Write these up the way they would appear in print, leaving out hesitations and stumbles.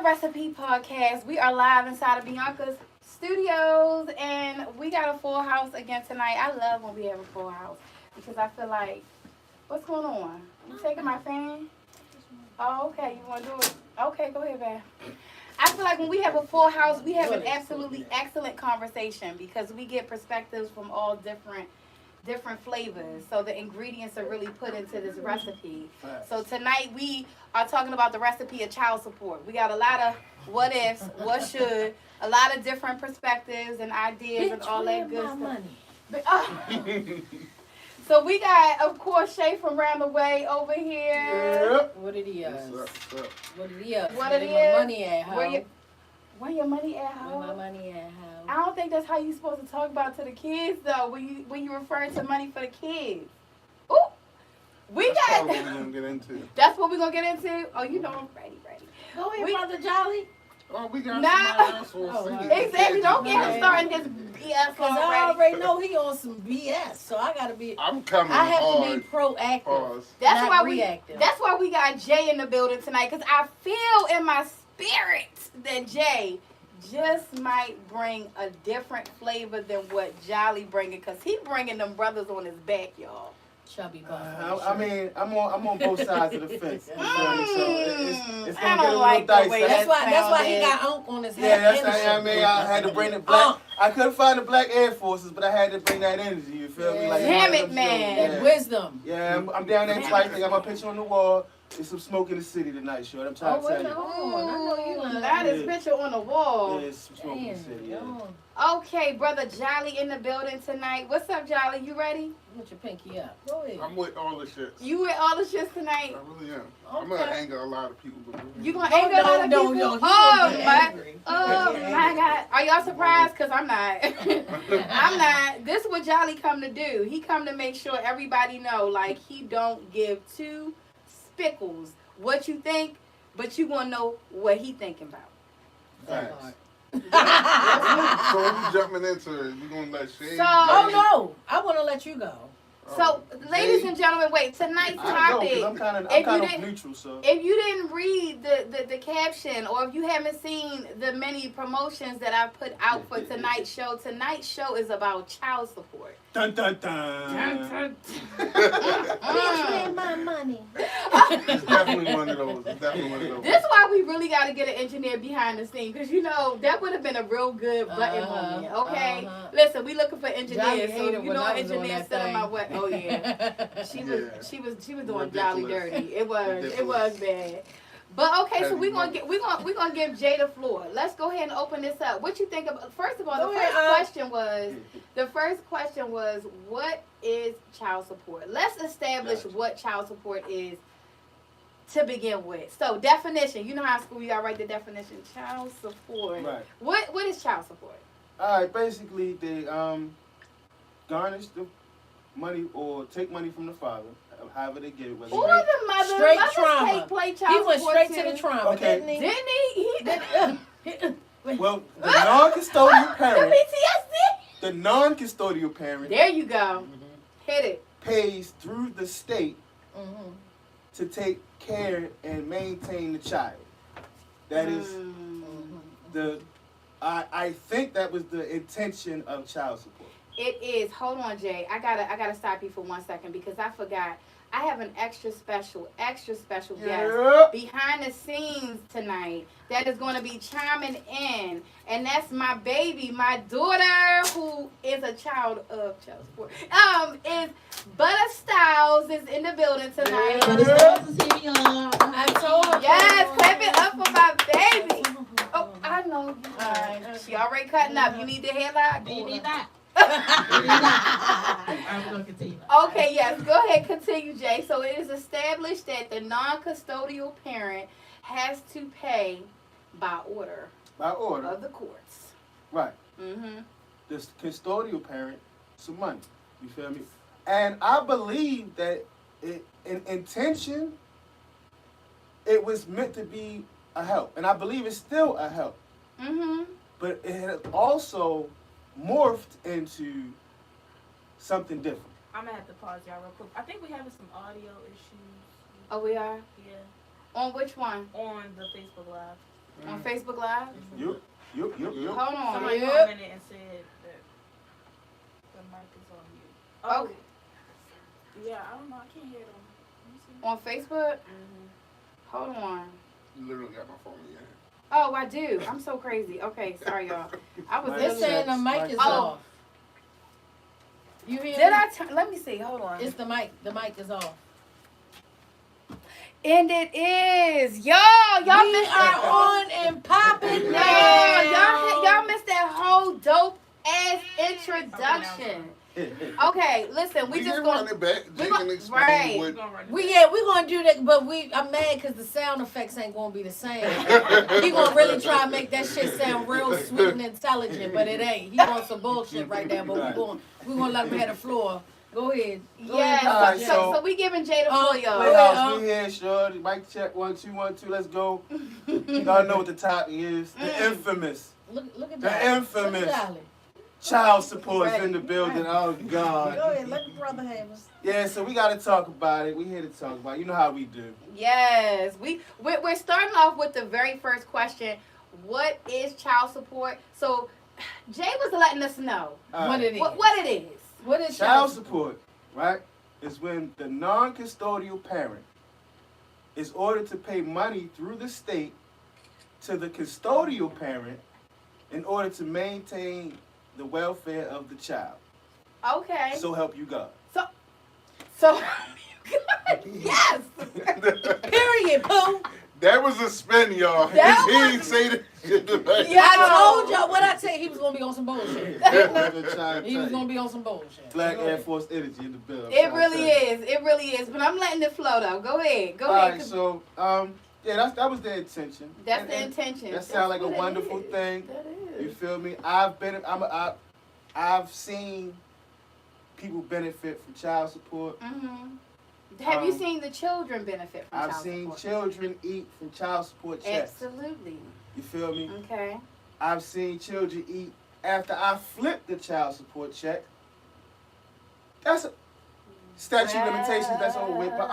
Recipe Podcast. We are live inside of Beyonka's studios, and we got a full house again tonight. I love when we have a full house because I feel like, what's going on? You taking my fan? Oh, okay. You want to do it? Okay, go ahead, man. I feel like when we have a full house, we have an absolutely excellent conversation because we get perspectives from all different flavors. So the ingredients are really put into this recipe. So tonight we are talking about the recipe of child support. We got a lot of what ifs, what should, a lot of different perspectives and ideas and all that good stuff. So we got, of course, Shay from round the way over here. Yep. What it is? What's up? What it is? What it Where is? my money at, ho? Where your money at, ho? Where my money at, ho? I don't think that's how you supposed to talk about to the kids, though, when you refer to money for the kids. Ooh, That's what we're gonna get into. That's what we're going to get into? Oh, you know I'm ready. Go ahead, Brother Jolly. Oh, we got Nah. somebody else for us. Exactly. Don't get him starting his BS Because I already. already know he on some BS, so I got to be... I'm coming I have hard. to be proactive, Pause. That's not why reactive. That's why we got Jay in the building tonight, because I feel in my spirit that Jay just might bring a different flavor than what Jolly bringing, because he bringing them brothers on his back, y'all. Chubby I mean, I'm on both sides of the fence. You feel me? So it's I gonna get a don't little like the dicey. way That's why he sounded. got unk on his Yeah, head. that's I mean, I had to bring the black. I couldn't find the black Air Forces, but I had to bring that energy. You feel me? Like Damn it, I'm man. That wisdom. Yeah, I'm down there twice. I got my picture on the wall. There's some smoke in the city tonight, short. I'm trying to tell you. Hold on. I know you lying. That is picture on the wall. Yeah, it's some smoke in the city. Yeah. Okay, brother Jolly in the building tonight. What's up, Jolly? You ready? Put your pinky up. Go ahead. I'm with all the shit. You with all the shits tonight? I really am. I'm gonna anger a lot of people. You gonna anger a lot of people? Don't. Oh my God! Are y'all surprised? Cause I'm not. I'm not. This is what Jolly come to do. He come to make sure everybody know, like he don't give two spickles what you think, but you gonna know what he thinking about. Facts. So we jumping into it. We gonna let Shay. Oh no! I want to let you go. So, ladies and gentlemen, wait. Tonight's topic. I'm kind of neutral, so. If you didn't read the caption, or if you haven't seen the many promotions that I put out for tonight's show is about child support. Dun dun dun. Please spend my money. It's definitely one of those. This is why we really got to get an engineer behind the scene, because that would have been a real good button moment. Okay, listen, we looking for engineers, so you know, engineers sit on my way. Oh yeah, she was doing Jolly dirty. It was bad. But okay, so we're gonna give Jay the floor. Let's go ahead and open this up. What you think about? First of all, the first question was what is child support? Let's establish what child support is to begin with. So definition. You know how in school you gotta write the definition. Child support. Right. What is child support? All right. Basically, they garnish the money or take money from the father, however they get it. Who are the mothers? Straight Mothers trauma. play child He went support straight to the trauma, Okay. didn't he? Well, the non-custodial The parent, PTSD. the non-custodial parent There you go. Hit it. pays through the state to take care and maintain the child. That is I think that was the intention of child support. It is. Hold on, Jay. I gotta stop you for 1 second because I forgot. I have an extra special guest behind the scenes tonight that is going to be chiming in, and that's my baby, my daughter, who is a child of child support. Is Butter Styles is in the building tonight. I told her. Yes, clap it up for my baby. Oh, I know you. Right. She already cutting up. You need the headlock? You need that. I'm going to continue. Okay, yes. Go ahead. Continue, Jay. So it is established that the non-custodial parent has to pay by order. By order. Of the courts. Right. Mm-hmm. The custodial parent, some money. You feel me? And I believe that in intention, it was meant to be a help. And I believe it's still a help. Mm-hmm. But it has also morphed into something different. I'm going to have to pause y'all real quick. I think we're having some audio issues. Oh, we are? Yeah. On which one? On the Facebook Live. On Facebook Live? You. Hold on. Somebody Yep. commented and said that the mic is on mute. Oh. Okay. Yeah, I don't know. I can't hear them. On Facebook? Hold on. You literally got my phone in your hand. Oh, I do. I'm so crazy. Okay, sorry, y'all. I was It's saying the mic is Oh. off. You hear Did me? I turn? Let me see. Hold on. It's the mic. The mic is off. And it is. Y'all We missed are that. on and popping Y'all now. missed that whole dope ass introduction. Okay, listen, we We just can gonna run it back. we Jay gon- can explain right. We're what. gonna run it We back. gonna do that, but I'm mad because the sound effects ain't gonna be the same. He gonna really try and make that shit sound real sweet and intelligent, but it ain't. He wants some bullshit right now, but we gonna let him have the floor. Go ahead. Go yeah. ahead, Alright, Jay. So we giving Jay the floor, y'all. Playhouse, we here, shorty. Mic check, 1 2 1 2. Let's go. Y'all know what the topic is. The infamous Look at The that. infamous. Look at Dolly. child support is in the building. Oh Go God. ahead, let the brother have us. Yeah, so we gotta talk about it. We here to talk about it. You know how we do. Yes, we're starting off with the very first question. What is child support? So Jay was letting us know All What right. it is. what it is. What is Child support, right, is when the non-custodial parent is ordered to pay money through the state to the custodial parent in order to maintain the welfare of the child. Okay. So help you God. So yes. Period, Pooh. That was a spin, y'all. That He was- didn't say that shit tonight. Yeah. I told y'all what I tell you, he was gonna be on some bullshit. He was gonna be on some bullshit. Black Go Air ahead. Force energy in the building. It really is. It really is. But I'm letting it flow though. Go ahead. Go All ahead. right, 'cause so yeah, that was the intention. that's And- the and intention. That sounds like a That's what it wonderful is. thing. That You is. feel me? I've seen people benefit from child support. Mhm. Have you Um, seen the children benefit from I've child seen support? children eat from child support checks. Absolutely. You feel me? Okay. I've seen children eat after I flipped the child support check. That's a statute of limitations. That's over with. But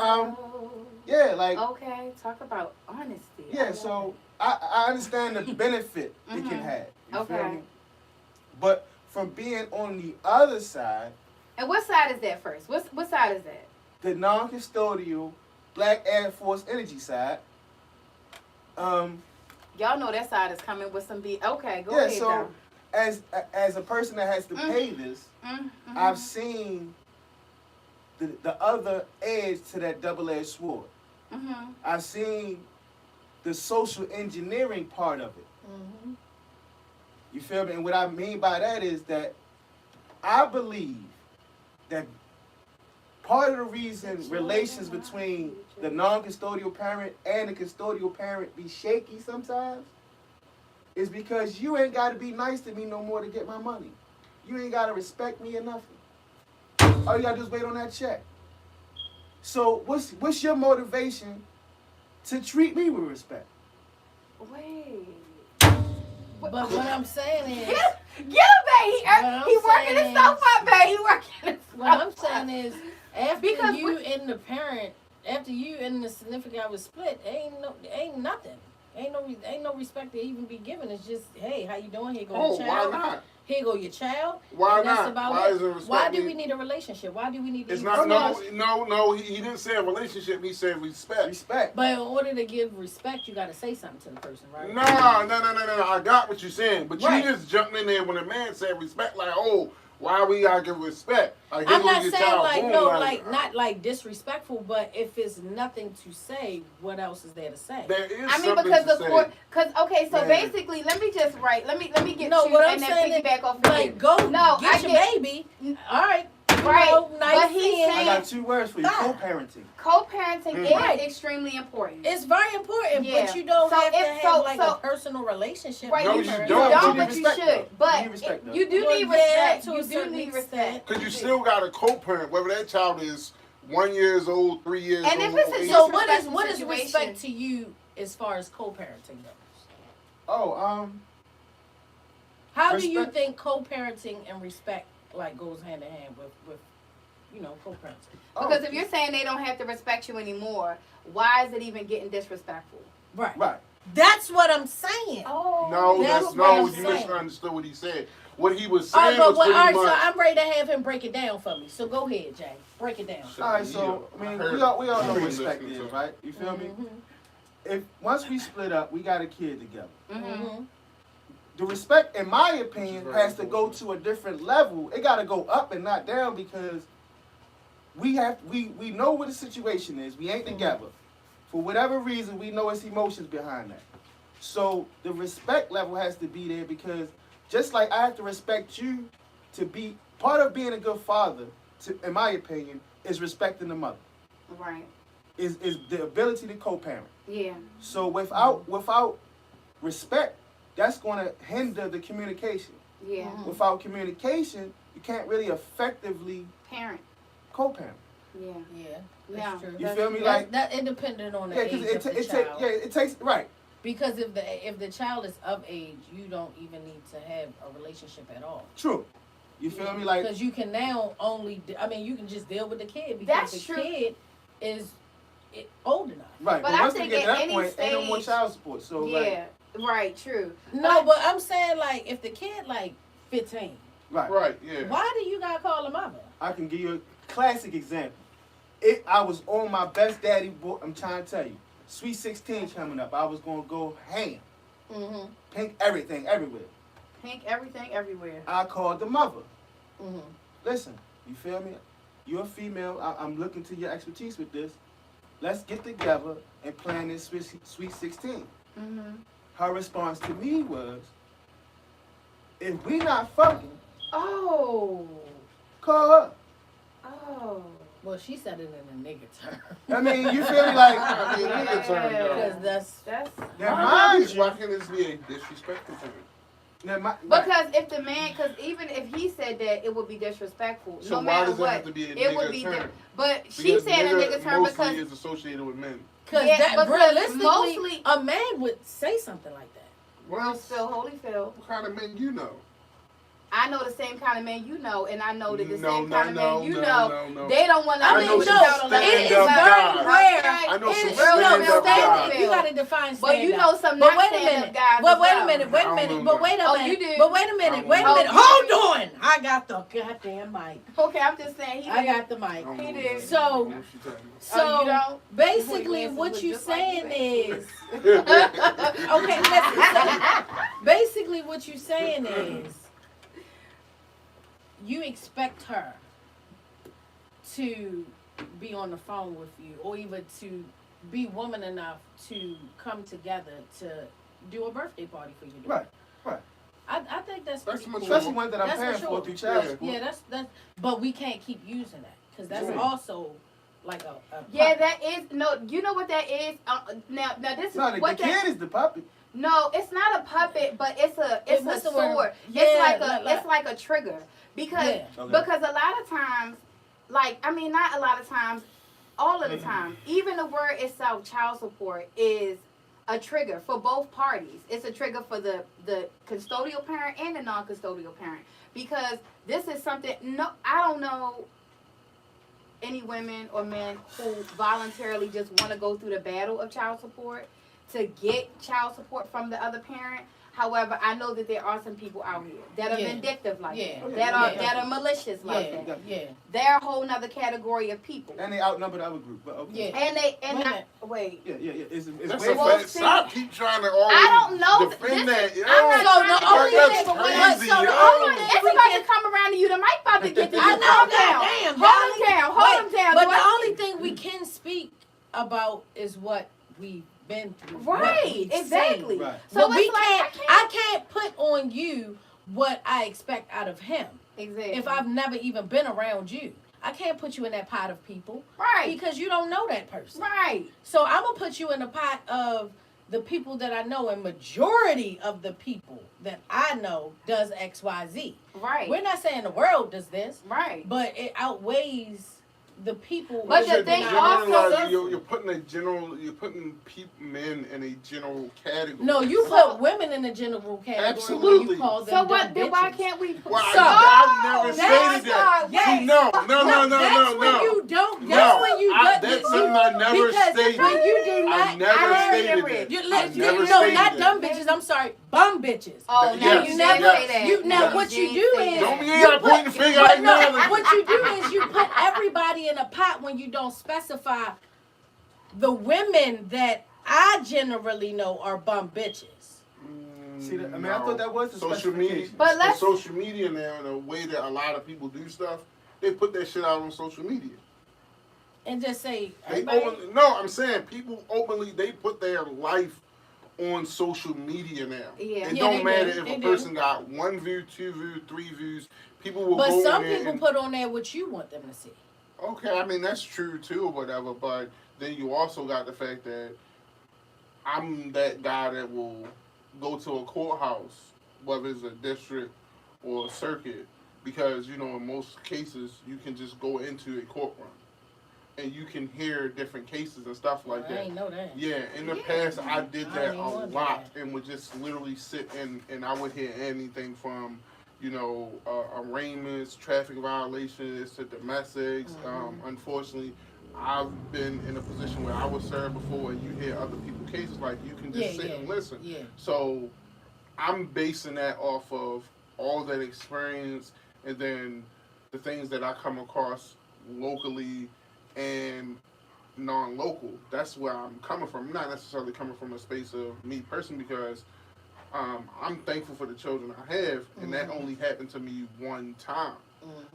yeah, like Okay. Talk about honesty. I yeah. love So I understand the benefit it can Mhm. have. You Okay. feel me? But from being on the other side, it. And what side is that first? What side is that? the non-custodial Black Air Force energy side. Y'all know that side is coming with some B. Okay, go Yeah, ahead. so as a person that has to Mm. pay this, I've seen the other edge to that double-edged sword. Mm-hmm. I've seen the social engineering part of it. Mhm. You feel me? And what I mean by that is that I believe that part of the reason relations between the non-custodial parent and the custodial parent be shaky sometimes is because you ain't got to be nice to me no more to get my money. You ain't got to respect me or nothing. All you got to do is wait on that check. So what's your motivation to treat me with respect? Wait. But what I'm saying is, Get him, babe. I'm He working saying himself up, babe. He working what I'm himself saying up. is, after Because you and the parent, after you and the significant other split, ain't nothing. Ain't no respect to even be given. It's just, hey, how you doing? Here go Oh, your why child. not? Here go your child. Why And that's not? about Why it. is it respect? Why do we needed? need a relationship? Why do we need to It's even not. speak? No. He didn't say a relationship. He said respect. Respect. But in order to give respect, you got to say something to the person, right? No. I got what you're saying, but Right. you just jumped in there when a man said respect. Like, oh, why we gotta give respect? Like, I'm here go not your saying child, like boom, no, like not like disrespectful, but if it's nothing to say, what else is there to say? There is I mean, something because to the say. court, okay, so Man. basically, let me just write, let me get No, you what I'm and then saying is, piggyback off of like, you. go No, get I your get- baby. All right, Right, You know, nice but he's seeing. I saying- got 2 words for you. Ah. Co-parenting. Co-parenting Mhm. is Right. extremely important. It's very important, Yeah. but you don't So have to if- have so- like so- a personal relationship. Right, No, with you her. don't. You but don't, you but need you respect, should. though. But You need respect, though. you do Well, need yeah, respect. to You a do certain need extent. respect. Because you still got a co-parent, whether that child is 1 year old, 3 years And old. if it's or a eight- So what is Disrespectful respect situation. to you as far as co-parenting goes? Oh, How do you Respect- think co-parenting and respect like goes hand in hand with co-parenting? Because if you're saying they don't have to respect you anymore, why is it even getting disrespectful? Right. Right. That's what I'm saying. Oh. No, That's that's what no. I'm You saying. misunderstood what he said. What he was All saying right, was but pretty all right, much. so I'm ready to have him break it down for me. So go ahead, Jay. Break it down. All right, so I mean, we all know what respect is, right? You feel me? If once we split up, we got a kid together. Mm-hmm. The respect, in my opinion, has to go to a different level. It got to go up and not down because we know what the situation is. We ain't together. For whatever reason, we know it's emotions behind that. So the respect level has to be there because just like I have to respect you to be part of being a good father, in my opinion, is respecting the mother. Right. Is the ability to co-parent. Yeah. So without respect, that's going to hinder the communication. Yeah. Without communication, you can't really effectively Parent. co-parent. Yeah. Yeah, No. that's true. You feel me? That's, Like that independent on the yeah, age because of the child. it takes right. Because if the child is of age, you don't even need to have a relationship at all. True. You feel me? Like Because you can now you can just deal with the kid because That's the true. kid is old enough. right. But But I once they think get to at that any point, ain't no more stage- child support. So Yeah. Right. True. No, but I'm saying like if the kid like 15, like Right, yeah. why do you gotta call him mama? I can give you a classic example. I was on my best daddy boy. I'm trying to tell you, Sweet 16 coming up. I was gonna go ham, Mm-hmm. pink everything everywhere. Pink everything everywhere. I called the mother. Mm-hmm. Listen, you feel me? You're a female. I'm looking to your expertise with this. Let's get together and plan this Sweet 16. Mm-hmm. Her response to me was, if we not fucking, Oh. call her. Oh. Well, she said it in a nigga term. I mean, you feel me? Like, I mean, nigga turn Because though. that's now Why mind you, can this be a disrespectful term? Because if the man, because even if he said that, it would be disrespectful. So no why matter does it what, have to be a it would nigga be. term? But she Because said a nigga term mostly because is associated with men. because Yeah, that because realistically, mostly- a man would say something like that. Well, Phil, holy Phil. What kind of men you know? I know the same kind of men you know, and I know that the No, same no, kind of no, men you no, know. no, no. They don't want to. I know some it is stand-up very guys. rare. I know It some is stand-up no, guys. You got to define stand-up. But you know some But not wait a stand-up minute. guys. But as wait well. a minute. Wait a I minute. don't But know. wait a Oh, minute. you do? But wait a minute. Wait a Oh, minute. you Hold on. I got the goddamn mic. Okay, I'm just saying. I got the mic. I don't He know did. what So- she's talking about. So Oh, you don't? basically, Wait, what look you just like you saying said. is okay. Listen. So basically, what you saying is you expect her to be on the phone with you, or even to be woman enough to come together to do a birthday party for you. right, right. I think that's That's pretty mature. cool. Especially one that I'm That's paying mature. for through child Yeah. support. Yeah, that's. But we can't keep using that because that's Yeah. also like a Yeah, that is no. You know what that is? Now this is No, the what that. kid is the puppet. No, it's not a puppet, but it's a What's the word? sword. Yeah, It's like a trigger because Yeah. Okay. because a lot of times, like I mean not a lot of times, all of the time, even the word itself, child support, is a trigger for both parties. It's a trigger for the custodial parent and the non-custodial parent because this is something. No, I don't know any women or men who voluntarily just want to go through the battle of child support to get child support from the other parent. However, I know that there are some people out here that are Yeah. vindictive like Yeah. that, Yeah. that are malicious like Yeah, that. yeah, They're a whole nother category of people. And they outnumber the other group. But okay. yeah. And they and Wait a not, minute. wait. Yeah. It's That's way a Well, fact. see, Stop. Keep trying to always I don't know. defend This that. is- I'm not So trying the to only defend thing, it, but but crazy, so the yo. only thing It's we about can, to come around to you. The mic about to get to you. I know, Calm down. goddamn. Hold them down. Hold them down. But boy. the only thing we can speak about is what we've been through. what Right, we've exactly. seen. Right. So But it's like I can't put on you what I expect out of him. Exactly. If I've never even been around you, I can't put you in that pot of people right, because you don't know that person. right, So I'm gonna put you in the pot of the people that I know, and majority of the people that I know does XYZ. right, We're not saying the world does this, right. but it outweighs the people. But the You're thing generalizing, also- you're putting men in a general category. No, you put women in a general category Absolutely. when you call them So what? dumb Then why bitches. can't we? Well, So- I never that's stated that. why- See, no. That's when you don't. That's when you. That's something I never because stated. when you do not. I never stated Rich. that. You, I let, never no, stated not that. dumb bitches. I'm sorry, bum bitches. Oh, now Yes, you yes, never say that. You now Yes. what you do is Don't be here pointing the finger. I but no, acknowledge. what you do is you put everybody in a pot when you don't specify the women that I generally know are bum bitches. See, I mean, I thought that was the social media. specification. But let's- social media now, and the way that a lot of people do stuff, they put that shit out on social media. And just say, They everybody, no, I'm saying people openly they put their life on social media now. Yeah. It Yeah, don't they matter do. if They a do. person got 1 view, 2 views, 3 views. People will but go some in there people and, put on there what you want them to see. okay, I mean that's true too, or whatever. But then you also got the fact that I'm that guy that will go to a courthouse, whether it's a district or a circuit, because you know in most cases you can just go into a courtroom and you can hear different cases and stuff like I that. ain't know that. Yeah, in the past I did I that didn't a want lot that. and would just literally sit and I would hear anything from, you know, arraignments, traffic violations to domestics. Unfortunately, I've been in a position where I was served before and you hear other people's cases, like you can just sit and listen. Yeah. So I'm basing that off of all that experience and then the things that I come across locally and non-local. That's where I'm coming from. I'm not necessarily coming from a space of me personally because I'm thankful for the children I have, and that only happened to me one time.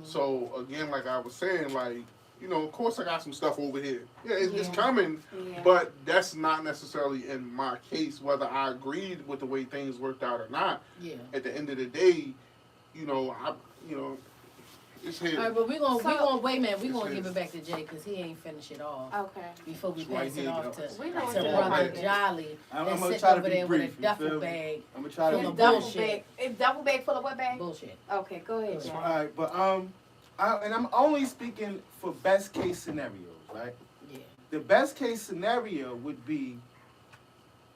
So again, like I was saying, like, you know, of course I got some stuff over here. Yeah, it's coming, Yeah. but that's not necessarily in my case, whether I agreed with the way things worked out or not. Yeah. At the end of the day, you know, it's here. All right, but we're gonna wait, man. We're It's gonna his. give it back to Jay because he ain't finished it off Okay. before we It's right pass it here, off though. to We know what brother you're doing. Jolly. I'm That's gonna sitting try to over be there brief. with a You duffel feel me? bag. I'm gonna try to Full be of brief. Double bullshit. bag. Double bag full of what bag? Bullshit. Okay, go ahead, Jay. All right, but and I'm only speaking for best case scenarios, right? Yeah. The best case scenario would be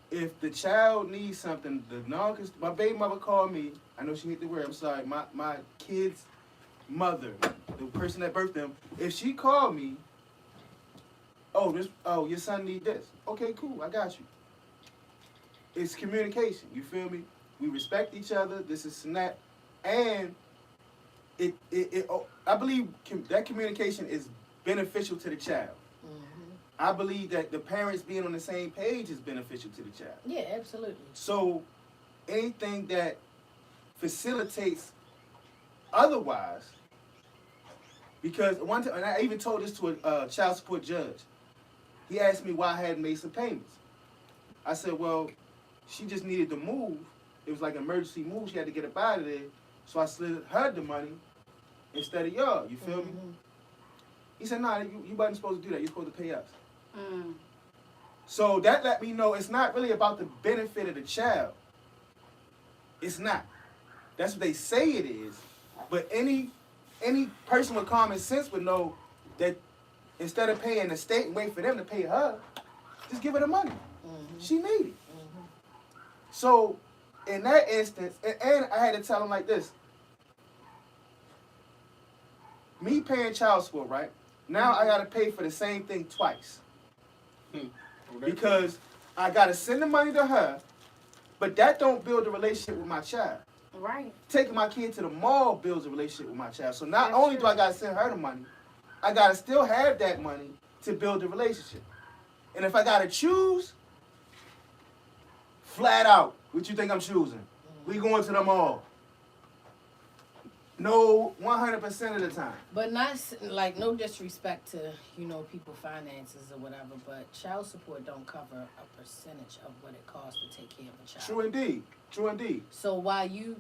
if the child needs something. My baby mother called me. I know she hate the word. I'm sorry. My kid's mother, the person that birthed them, if she called me, your son need this. Okay, cool. I got you. It's communication. You feel me? We respect each other. This is that, and I believe that communication is beneficial to the child. I believe that the parents being on the same page is beneficial to the child. Yeah, absolutely. So anything that facilitates otherwise, because one time, and I even told this to a child support judge. He asked me why I hadn't made some payments. I said, well, she just needed to move. It was like an emergency move. She had to get up out of there. So I slid her the money instead of y'all. You feel me? He said, nah, you wasn't supposed to do that. You're supposed to pay us. So that let me know it's not really about the benefit of the child. It's not. That's what they say it is. But any person with common sense would know that instead of paying the state and wait for them to pay her, just give her the money. She need it. So in that instance, and I had to tell him like this. Me paying child support, right? Now I gotta pay for the same thing twice. Because I gotta send the money to her, but that don't build a relationship with my child. Right. Taking my kid to the mall builds a relationship with my child. So not That's only true. do I gotta send her the money, I gotta still have that money to build a relationship. And if I gotta choose, flat out, what you think I'm choosing? We going to the mall. No, 100% of the time. But not like no disrespect to people finances or whatever, but child support don't cover a percentage of what it costs to take care of a child. True indeed. True indeed. So while you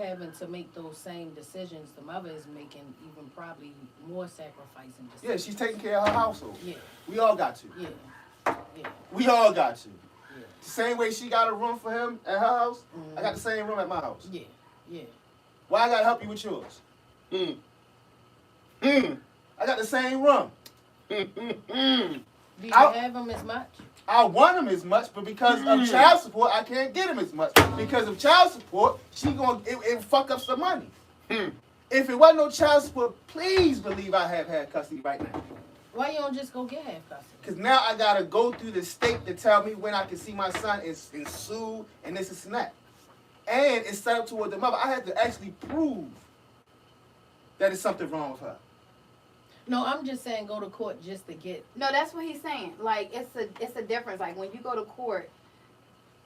having to make those same decisions, the mother is making even probably more sacrificing decisions. Yeah, she's taking care of her household. Yeah, We all got to. yeah. We all got to. Yeah. The same way she got a room for him at her house, I got the same room at my house. Yeah, yeah. Why I gotta help you with yours? I got the same room. Do you I'll- have them as much? I want him as much, but because of child support, I can't get him as much. Because of child support, it fuck up some money. If it wasn't no child support, please believe I have had custody right now. Why you don't just go get half custody? Because now I gotta go through the state to tell me when I can see my son and sue and this and that. And it's set up toward the mother. I have to actually prove that it's something wrong with her. No, I'm just saying go to court just to get. No, that's what he's saying. Like it's a difference. Like when you go to court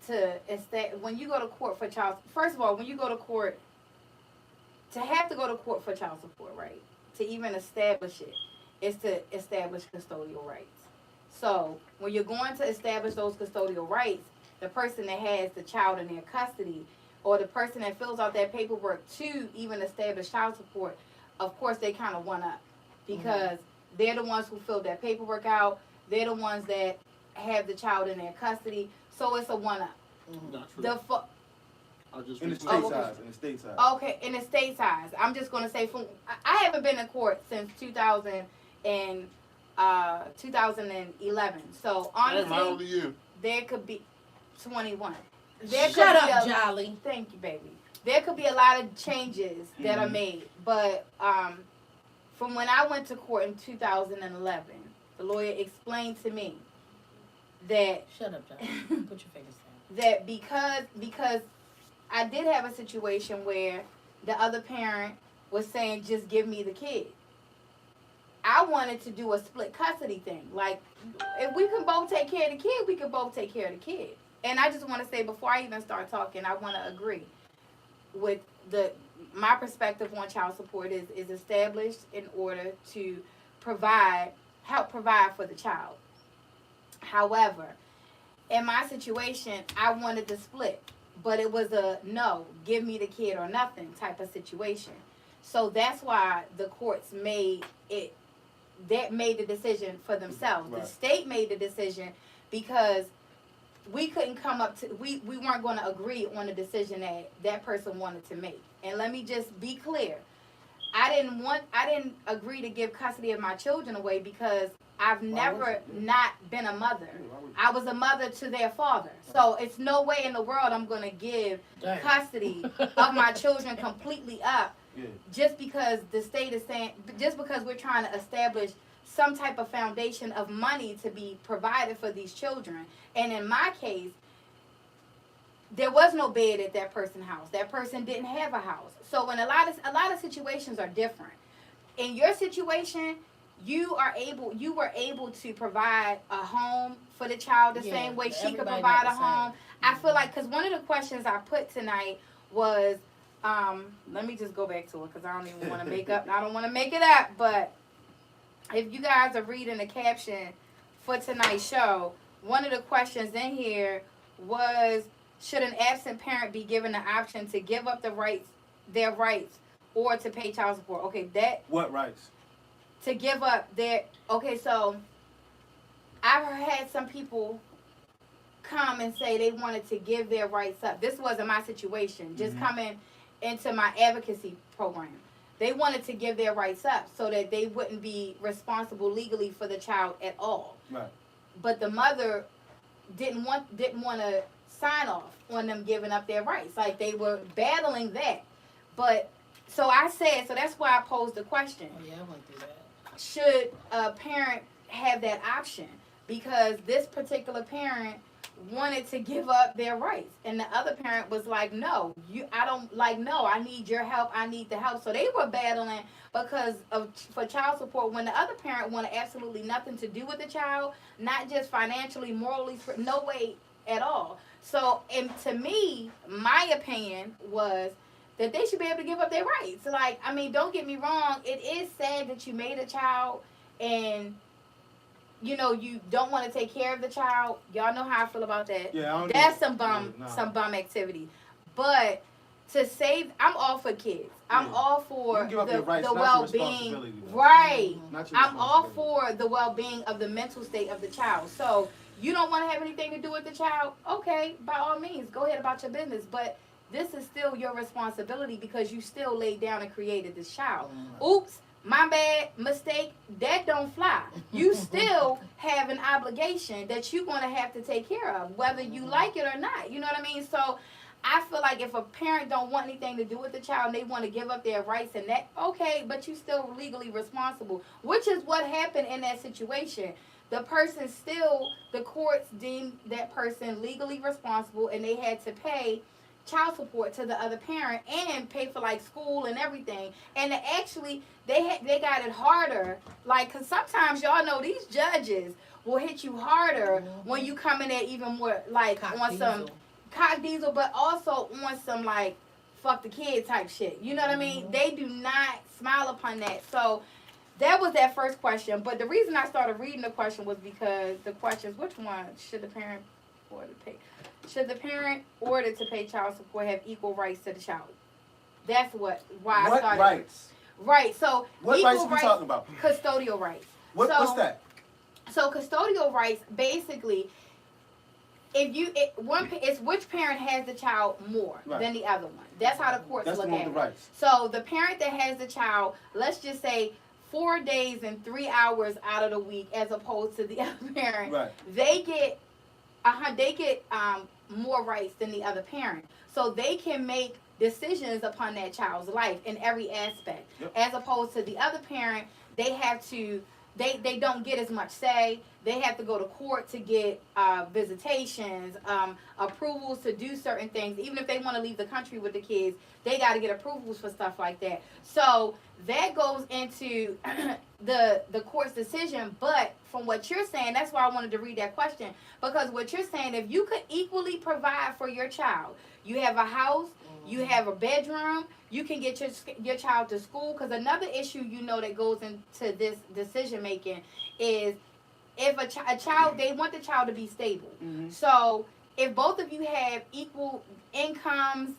when you go to court for child. First of all, when you go to court, to have to go to court for child support, right? To even establish it, is to establish custodial rights. So when you're going to establish those custodial rights, the person that has the child in their custody, or the person that fills out that paperwork to even establish child support, of course they kind of one up. Because they're the ones who filled that paperwork out. They're the ones that have the child in their custody. So it's a one-up. Not true. The I just In the reported- state okay. size, in the state size. Okay, in the state size. I'm just going to say, I haven't been in court since 2011. So Damn, how old are honestly, you? there could be 21. There Shut could be up, a- Jolly. Thank you, baby. There could be a lot of changes that are made, but from when I went to court in 2011, the lawyer explained to me that Shut up, Jolly. Put your fingers down. that because I did have a situation where the other parent was saying, just give me the kid. I wanted to do a split custody thing. Like, if we can both take care of the kid, we can both take care of the kid. And I just want to say, before I even start talking, I want to agree with my perspective on child support is established in order to help provide for the child. However, in my situation, I wanted to split, but it was a no, give me the kid or nothing type of situation. So that's why the courts made the decision for themselves. Right. The state made the decision because we couldn't we weren't going to agree on the decision that person wanted to make. And let me just be clear. I didn't agree to give custody of my children away because I've never not been a mother. I was a mother to their father. So it's no way in the world I'm going to give Damn. custody of my children completely up Yeah. just because the state is saying, just because we're trying to establish some type of foundation of money to be provided for these children. And in my case, there was no bed at that person's house. That person didn't have a house. So in a lot of situations are different. In your situation, you were able to provide a home for the child the same way she could everybody provide a not the home. same. I feel like, because one of the questions I put tonight was, let me just go back to it because I don't even want to make up. I don't want to make it up, but if you guys are reading the caption for tonight's show, one of the questions in here was, should an absent parent be given the option to give up their rights or to pay child support? Okay, What rights? to give up so I've had some people come and say they wanted to give their rights up. This wasn't my situation, just coming into my advocacy program. They wanted to give their rights up so that they wouldn't be responsible legally for the child at all. Right. But the mother didn't want to sign off on them giving up their rights. Like, they were battling that. But so that's why I posed the question. Oh, yeah, I went through that. Should a parent have that option? Because this particular parent wanted to give up their rights, and the other parent was like, no, I need your help, I need the help. So they were battling for child support when the other parent wanted absolutely nothing to do with the child, not just financially, morally, no way at all. So, and to me, my opinion was that they should be able to give up their rights. Like, I mean, don't get me wrong, it is sad that you made a child and you don't want to take care of the child. Y'all know how I feel about that. Yeah, That's some bum activity. But to save, I'm all for kids. I'm all for You give up your rights, the not your well-being. responsibility, though. Right. Not your I'm all responsibility. for the well-being of the mental state of the child. So you don't want to have anything to do with the child? Okay, by all means, go ahead about your business. But this is still your responsibility because you still laid down and created this child. Oops, my bad, mistake, that don't fly. You still have an obligation that you're going to have to take care of, whether you like it or not. You know what I mean? So I feel like if a parent don't want anything to do with the child and they want to give up their rights and that, okay, but you still legally responsible, which is what happened in that situation. The person still, the courts deemed that person legally responsible and they had to pay child support to the other parent and pay for like school and everything. And actually, they got it harder. Like, cause sometimes y'all know these judges will hit you harder when you come in there even more like on some cock diesel, but also on some like fuck the kid type shit. You know what I mean? They do not smile upon that. So that was that first question. But the reason I started reading the question was because the questions, which one should the parent order to pay? Should the parent ordered to pay child support have equal rights to the child? That's why I started. What rights? Right. So what equal rights are we talking about? Custodial rights. What's that? So custodial rights, basically, it's which parent has the child more than the other one. That's how the courts look at it. Rights. So the parent that has the child, let's just say 4 days and 3 hours out of the week, as opposed to the other parent, they get more rights than the other parent. So they can make decisions upon that child's life in every aspect. As opposed to the other parent, they have to, they don't get as much say. They have to go to court to get visitations, approvals to do certain things. Even if they want to leave the country with the kids, they got to get approvals for stuff like that. So that goes into the court's decision. But from what you're saying, that's why I wanted to read that question. Because what you're saying, if you could equally provide for your child, you have a house, you have a bedroom, you can get your child to school. Because another issue that goes into this decision making is if a child, they want the child to be stable. So if both of you have equal incomes,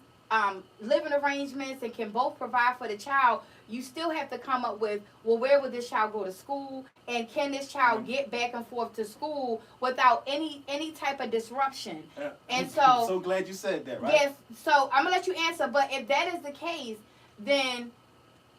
living arrangements, and can both provide for the child, you still have to come up with, well, where would this child go to school, and can this child get back and forth to school without any type of disruption? And so I'm so glad you said that, right? Yes. So I'm gonna let you answer, but if that is the case, then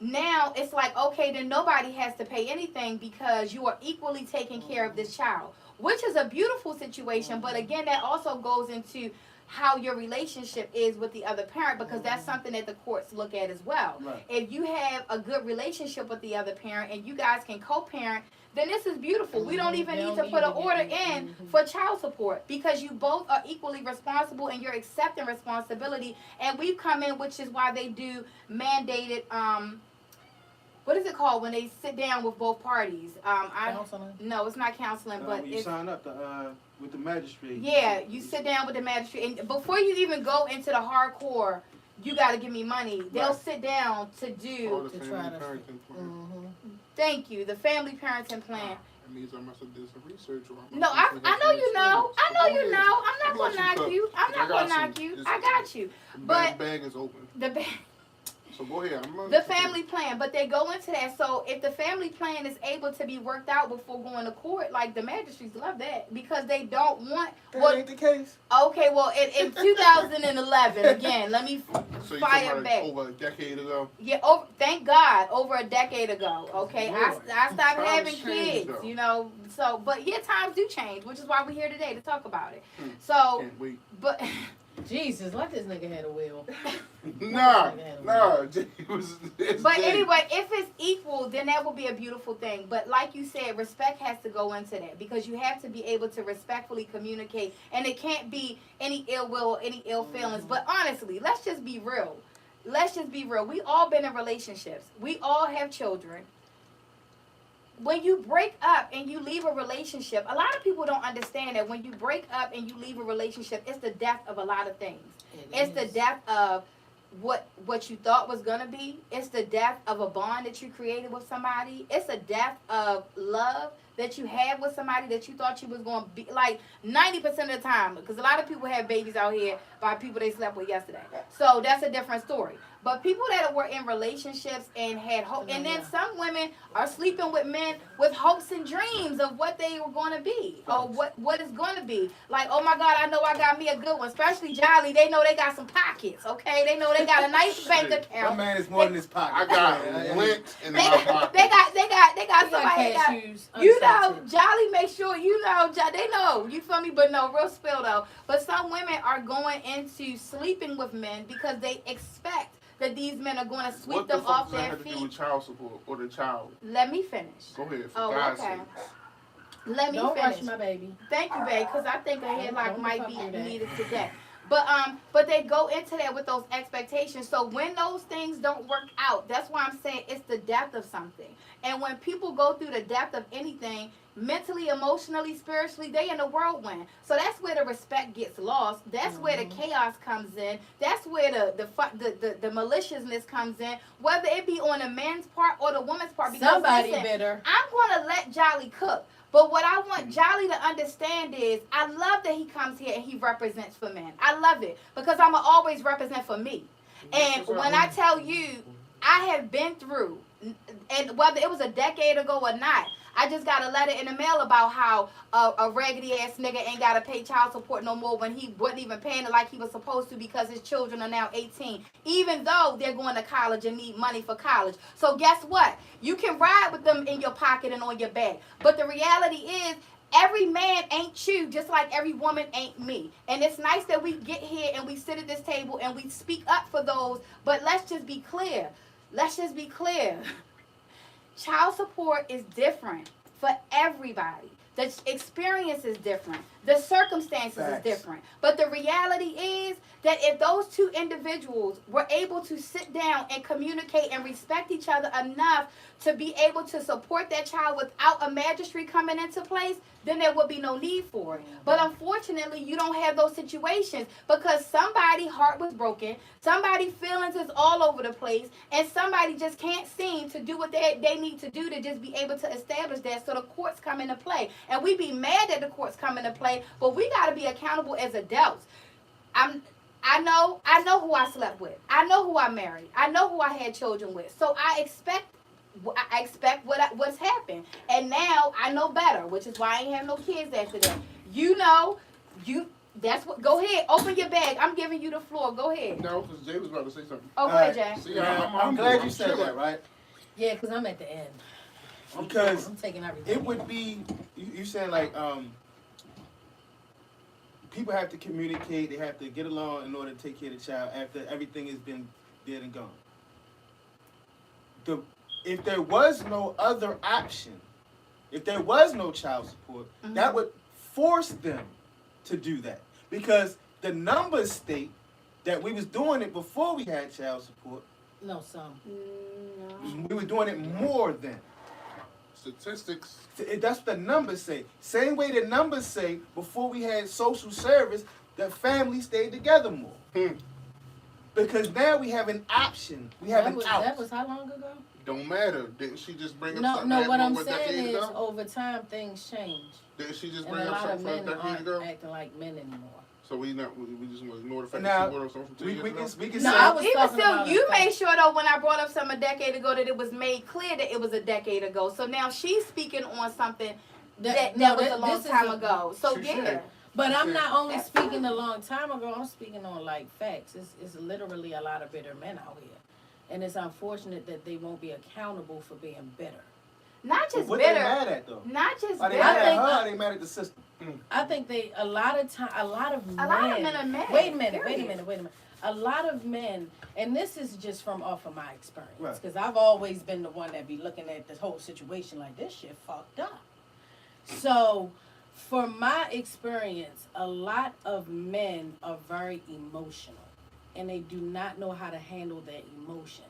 now it's like, okay, then nobody has to pay anything because you are equally taking care of this child, which is a beautiful situation. But again, that also goes into how your relationship is with the other parent, because that's something that the courts look at as well. If you have a good relationship with the other parent and you guys can co-parent, then this is beautiful. We don't even need to put an order in for child support because you both are equally responsible and you're accepting responsibility. And we've come in, which is why they do mandated, what is it called when they sit down with both parties? Counseling? No, it's not counseling, but you sign up with the magistrate. Yeah, you sit down with the magistrate, and before you even go into the hardcore, you got to give me money. They'll sit down to do. To try to. Thank you, the family parenting plan. It means I must have did some research. No, I know you know. I know you know. I'm not gonna knock you. I'm not gonna knock you. I got you. But bag is open. The bag. So go ahead. The family plan, but they go into that. So if the family plan is able to be worked out before going to court, like the magistrates love that because they don't want. That ain't the case. Okay, well, in 2011, again, let me so fire back. Over a decade ago. Yeah, thank God, over a decade ago. Okay, I stopped having kids, though. So, but yeah, times do change, which is why we're here today to talk about it. So, can't wait. But. Jesus, let this nigga had a will. Nah. But anyway, if it's equal, then that will be a beautiful thing. But like you said, respect has to go into that because you have to be able to respectfully communicate, and it can't be any ill will, any ill feelings. But honestly, let's just be real. We all been in relationships. We all have children. When you break up and you leave a relationship, a lot of people don't understand that when you break up and you leave a relationship, it's the death of a lot of things. It's the death of what you thought was going to be. It's the death of a bond that you created with somebody. It's a death of love that you had with somebody that you thought you was going to be, like 90% of the time, because a lot of people have babies out here by people they slept with yesterday. So that's a different story. But people that were in relationships and had hope, and then some women are sleeping with men with hopes and dreams of what they were going to be or what is going to be. Like, oh my God, I know I got me a good one. Especially Jolly, they know they got some pockets. Okay, they know they got a nice bank account. My man is more than his pocket. I got lint in my pocket. They got somebody. cashews, You know, unsalted. Jolly make sure you know. They know. You feel me? But no, real spill though. But some women are going into sleeping with men because they expect that these men are going to sweep What the them fuck off does that their have to do feet. with child support or the child? Let me finish. Go ahead, for Oh, God's okay. sake. Let me Don't finish. rush my baby. Thank you, babe, because I think a headlock Don't might fuck be do that. needed today. But they go into that with those expectations. So when those things don't work out, that's why I'm saying it's the depth of something. And when people go through the depth of anything, mentally, emotionally, spiritually, they in a whirlwind. So that's where the respect gets lost. That's where the chaos comes in. That's where the maliciousness comes in, whether it be on the man's part or the woman's part. Because Somebody listen, bitter. I'm going to let Jolly cook. But what I want Jolly to understand is I love that he comes here and he represents for men. I love it because I'm going to always represent for me. And when I tell you, I have been through, and whether it was a decade ago or not, I just got a letter in the mail about how a raggedy ass nigga ain't got to pay child support no more when he wasn't even paying it like he was supposed to because his children are now 18, even though they're going to college and need money for college. So guess what? You can ride with them in your pocket and on your back. But the reality is, every man ain't you, just like every woman ain't me. And it's nice that we get here and we sit at this table and we speak up for those, but let's just be clear. Let's just be clear. Child support is different for everybody. The experience is different. The circumstances is different. But the reality is that if those two individuals were able to sit down and communicate and respect each other enough to be able to support that child without a magistrate coming into place, then there would be no need for it. But unfortunately, you don't have those situations because somebody's heart was broken, somebody's feelings is all over the place, and somebody just can't seem to do what they need to do to just be able to establish that. So the courts come into play. And we be mad that the courts come into play, but we got to be accountable as adults. I know who I slept with. I know who I married. I know who I had children with. So I expect what's happened. And now I know better, which is why I ain't have no kids after that. That's what, go ahead, open your bag. I'm giving you the floor. Go ahead. No, because Jay was about to say something. Oh, go ahead, Jay. See, I'm glad you said that, right? Yeah, because I'm at the end. Because I'm taking everything. it would be, you saying like, people have to communicate, they have to get along in order to take care of the child after everything has been dead and gone. If there was no other option, if there was no child support, that would force them to do that. Because the numbers state that we was doing it before we had child support. No, some. We were doing it more than. Statistics. That's what the numbers say. Same way the numbers say before we had social service, the family stayed together more. Because now we have an option. We have an out. That was how long ago? Don't matter. Didn't she just bring up No, something no. that What I'm happened a saying decade is, ago? over time, things change, Didn't she just and bring a up lot of something from a men decade aren't ago? acting like men anymore. So we just want to ignore the fact Now, that she brought up something from 2 years ago? we can No, say, I was Even talking still, about you a fact. made sure though when I brought up something a decade ago that it was made clear that it was a decade ago. So now she's speaking on something that was a long time ago. So Touche. yeah. But I'm not only That's speaking a long time ago. I'm speaking on like facts. It's literally a lot of bitter men out here, and it's unfortunate that they won't be accountable for being bitter. Not just what bitter. they mad at though? Not just Are they bitter. mad at think- her or are they mad at the system? I think a lot of men. A lot of men are mad. Wait a minute. A lot of men, and this is just from off of my experience, Right. because I've always been the one that be looking at this whole situation like this shit fucked up. So, from my experience, a lot of men are very emotional, and they do not know how to handle their emotions.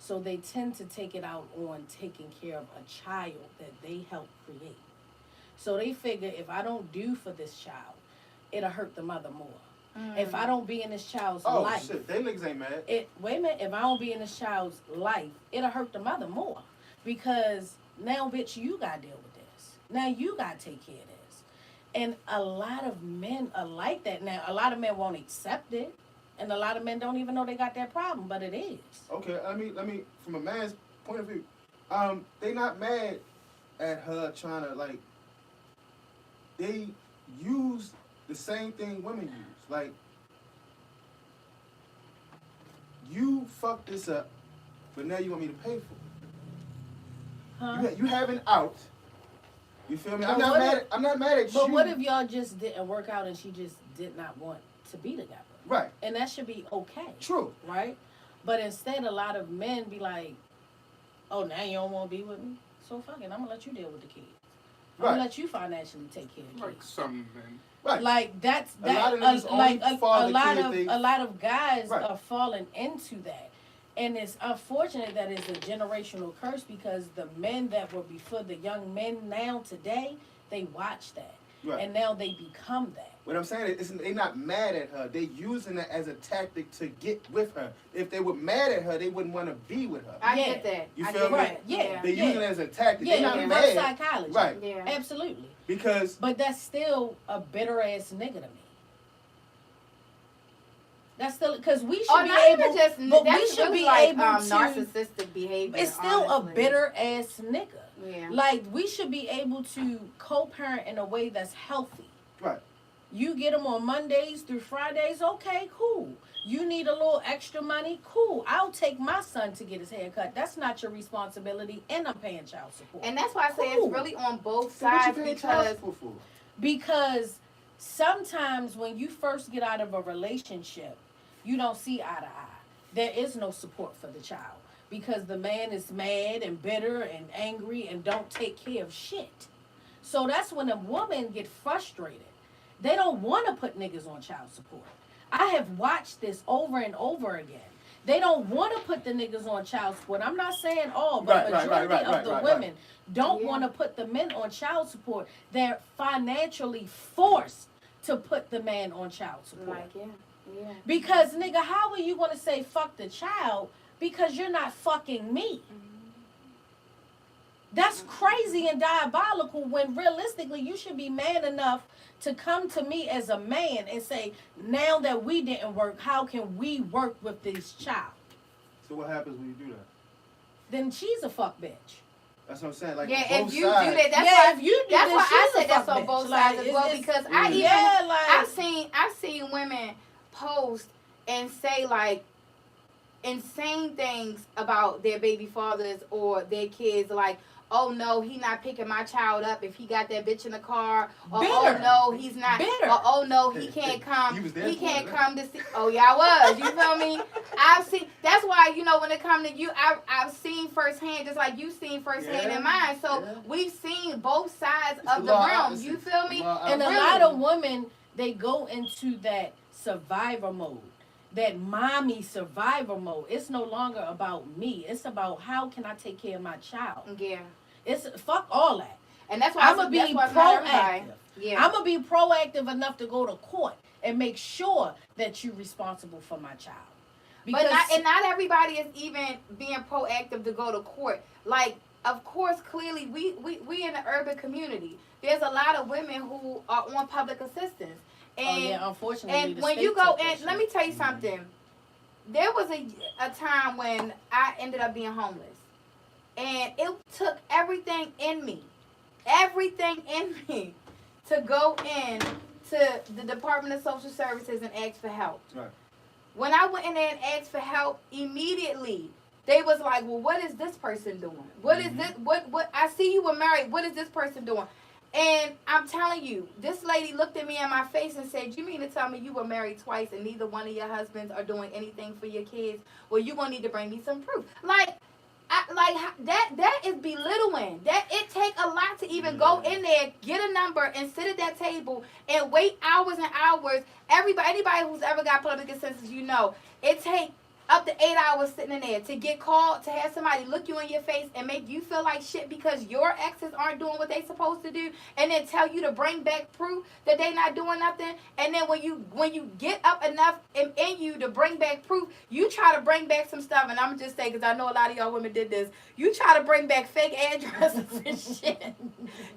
So they tend to take it out on taking care of a child that they helped create. So they figure if I don't do for this child, it'll hurt the mother more. If I don't be in this child's Oh life, shit, they niggas ain't mad. wait a minute, if I don't be in this child's life, it'll hurt the mother more. Because now, bitch, you gotta deal with this. Now you got to take care of this. And a lot of men are like that. Now, a lot of men won't accept it. And a lot of men don't even know they got that problem, but it is. Okay, let me, from a man's point of view, they not mad at her trying to, like, they use the same thing women use. Like, you fucked this up, but now you want me to pay for it. Huh? You have an out. You feel me? But I'm not mad at you. But what if y'all just didn't work out and she just did not want to be together? Right. And that should be okay. True. Right? But instead, a lot of men be like, oh, now you don't want to be with me? So fuck it, I'm going to let you deal with the kids. I'm going to let you financially take care of the Like kids. some men. Right. Like, that's A lot of niggas only fall a the lot kid of thing. a lot of guys Right. are falling into that. And it's unfortunate that it's a generational curse because the men that were before the young men now today, they watch that. Right. And now they become that. What I'm saying is they're not mad at her. They're using it as a tactic to get with her. If they were mad at her, they wouldn't want to be with her. I Yeah. get that. You I feel get me? that. Right, yeah. They're using it as a tactic. They're Yeah, not reverse mad. psychology. Right. Yeah. Absolutely. Because But that's still a bitter ass nigga to me. That's still because we should Oh, be not able. even just. but That's we should really be like able to. narcissistic behavior. It's still honestly. a bitter ass nigga. Yeah. Like we should be able to co-parent in a way that's healthy. right. You get them on Mondays through Fridays, okay, cool. You need a little extra money, cool. I'll take my son to get his hair cut. That's not your responsibility, and I'm paying child support. And that's why I say Cool. it's really on both So what sides you paying child because support for? Because sometimes when you first get out of a relationship, you don't see eye to eye. There is no support for the child because the man is mad and bitter and angry and don't take care of shit. So that's when a woman get frustrated. They don't want to put niggas on child support. I have watched this over and over again. They don't want to put the niggas on child support. I'm not saying all, but majority of the women don't Yeah. want to put the men on child support. They're financially forced to put the man on child support. like yeah. Because nigga, how are you gonna say fuck the child because you're not fucking me? That's crazy and diabolical when realistically you should be man enough to come to me as a man and say, now that we didn't work, how can we work with this child? So what happens when you do that? Then she's a fuck bitch. That's what I'm saying. Like Yeah, both if you sides. do that, that's Yeah, why. if you do That's that, why I she's a said that's fuck on both bitch. sides Like, as well it's- because yeah. I even Yeah, like I've seen women post and say like insane things about their baby fathers or their kids, like, oh no, he not picking my child up if he got that bitch in the car, or Bitter. oh no, he's not, Bitter. or oh no, he can't come, You was there he for can't it, come to see. Oh yeah, I was. You feel me? I've seen. That's why when it comes to you, I've seen firsthand, just like you've seen firsthand Yeah, in mine. So yeah. we've seen both sides It's of the the law realm. opposite. You feel me? The law And a Really? lot of women, they go into that survivor mode, that mommy survivor mode. It's no longer about me. It's about how can I take care of my child. Yeah, It's fuck all that. and that's why I'm gonna be that's why it's not everybody. proactive. Yeah. I'm gonna be proactive enough to go to court and make sure that you're responsible for my child. But not everybody is even being proactive to go to court. Like, of course, clearly, we in the urban community. There's a lot of women who are on public assistance. And, oh yeah, unfortunately, and the when state you go, took that and shit. let me tell you something. There was a time when I ended up being homeless. And it took everything in me to go in to the Department of Social Services and ask for help. Right. When I went in there and asked for help, immediately they was like, well, what is this person doing? What is this? What? I see you were married. What is this person doing? And I'm telling you, this lady looked at me in my face and said, you mean to tell me you were married twice and neither one of your husbands are doing anything for your kids? Well, you're going to need to bring me some proof. That is belittling. That it take a lot to even go in there, get a number, and sit at that table and wait hours and hours. Anybody who's ever got public assistance, it take up to 8 hours sitting in there to get called, to have somebody look you in your face and make you feel like shit because your exes aren't doing what they supposed to do, and then tell you to bring back proof that they not doing nothing, and then when you get up enough in you to bring back proof, you try to bring back some stuff, and I'm just saying because I know a lot of y'all women did this, you try to bring back fake addresses and shit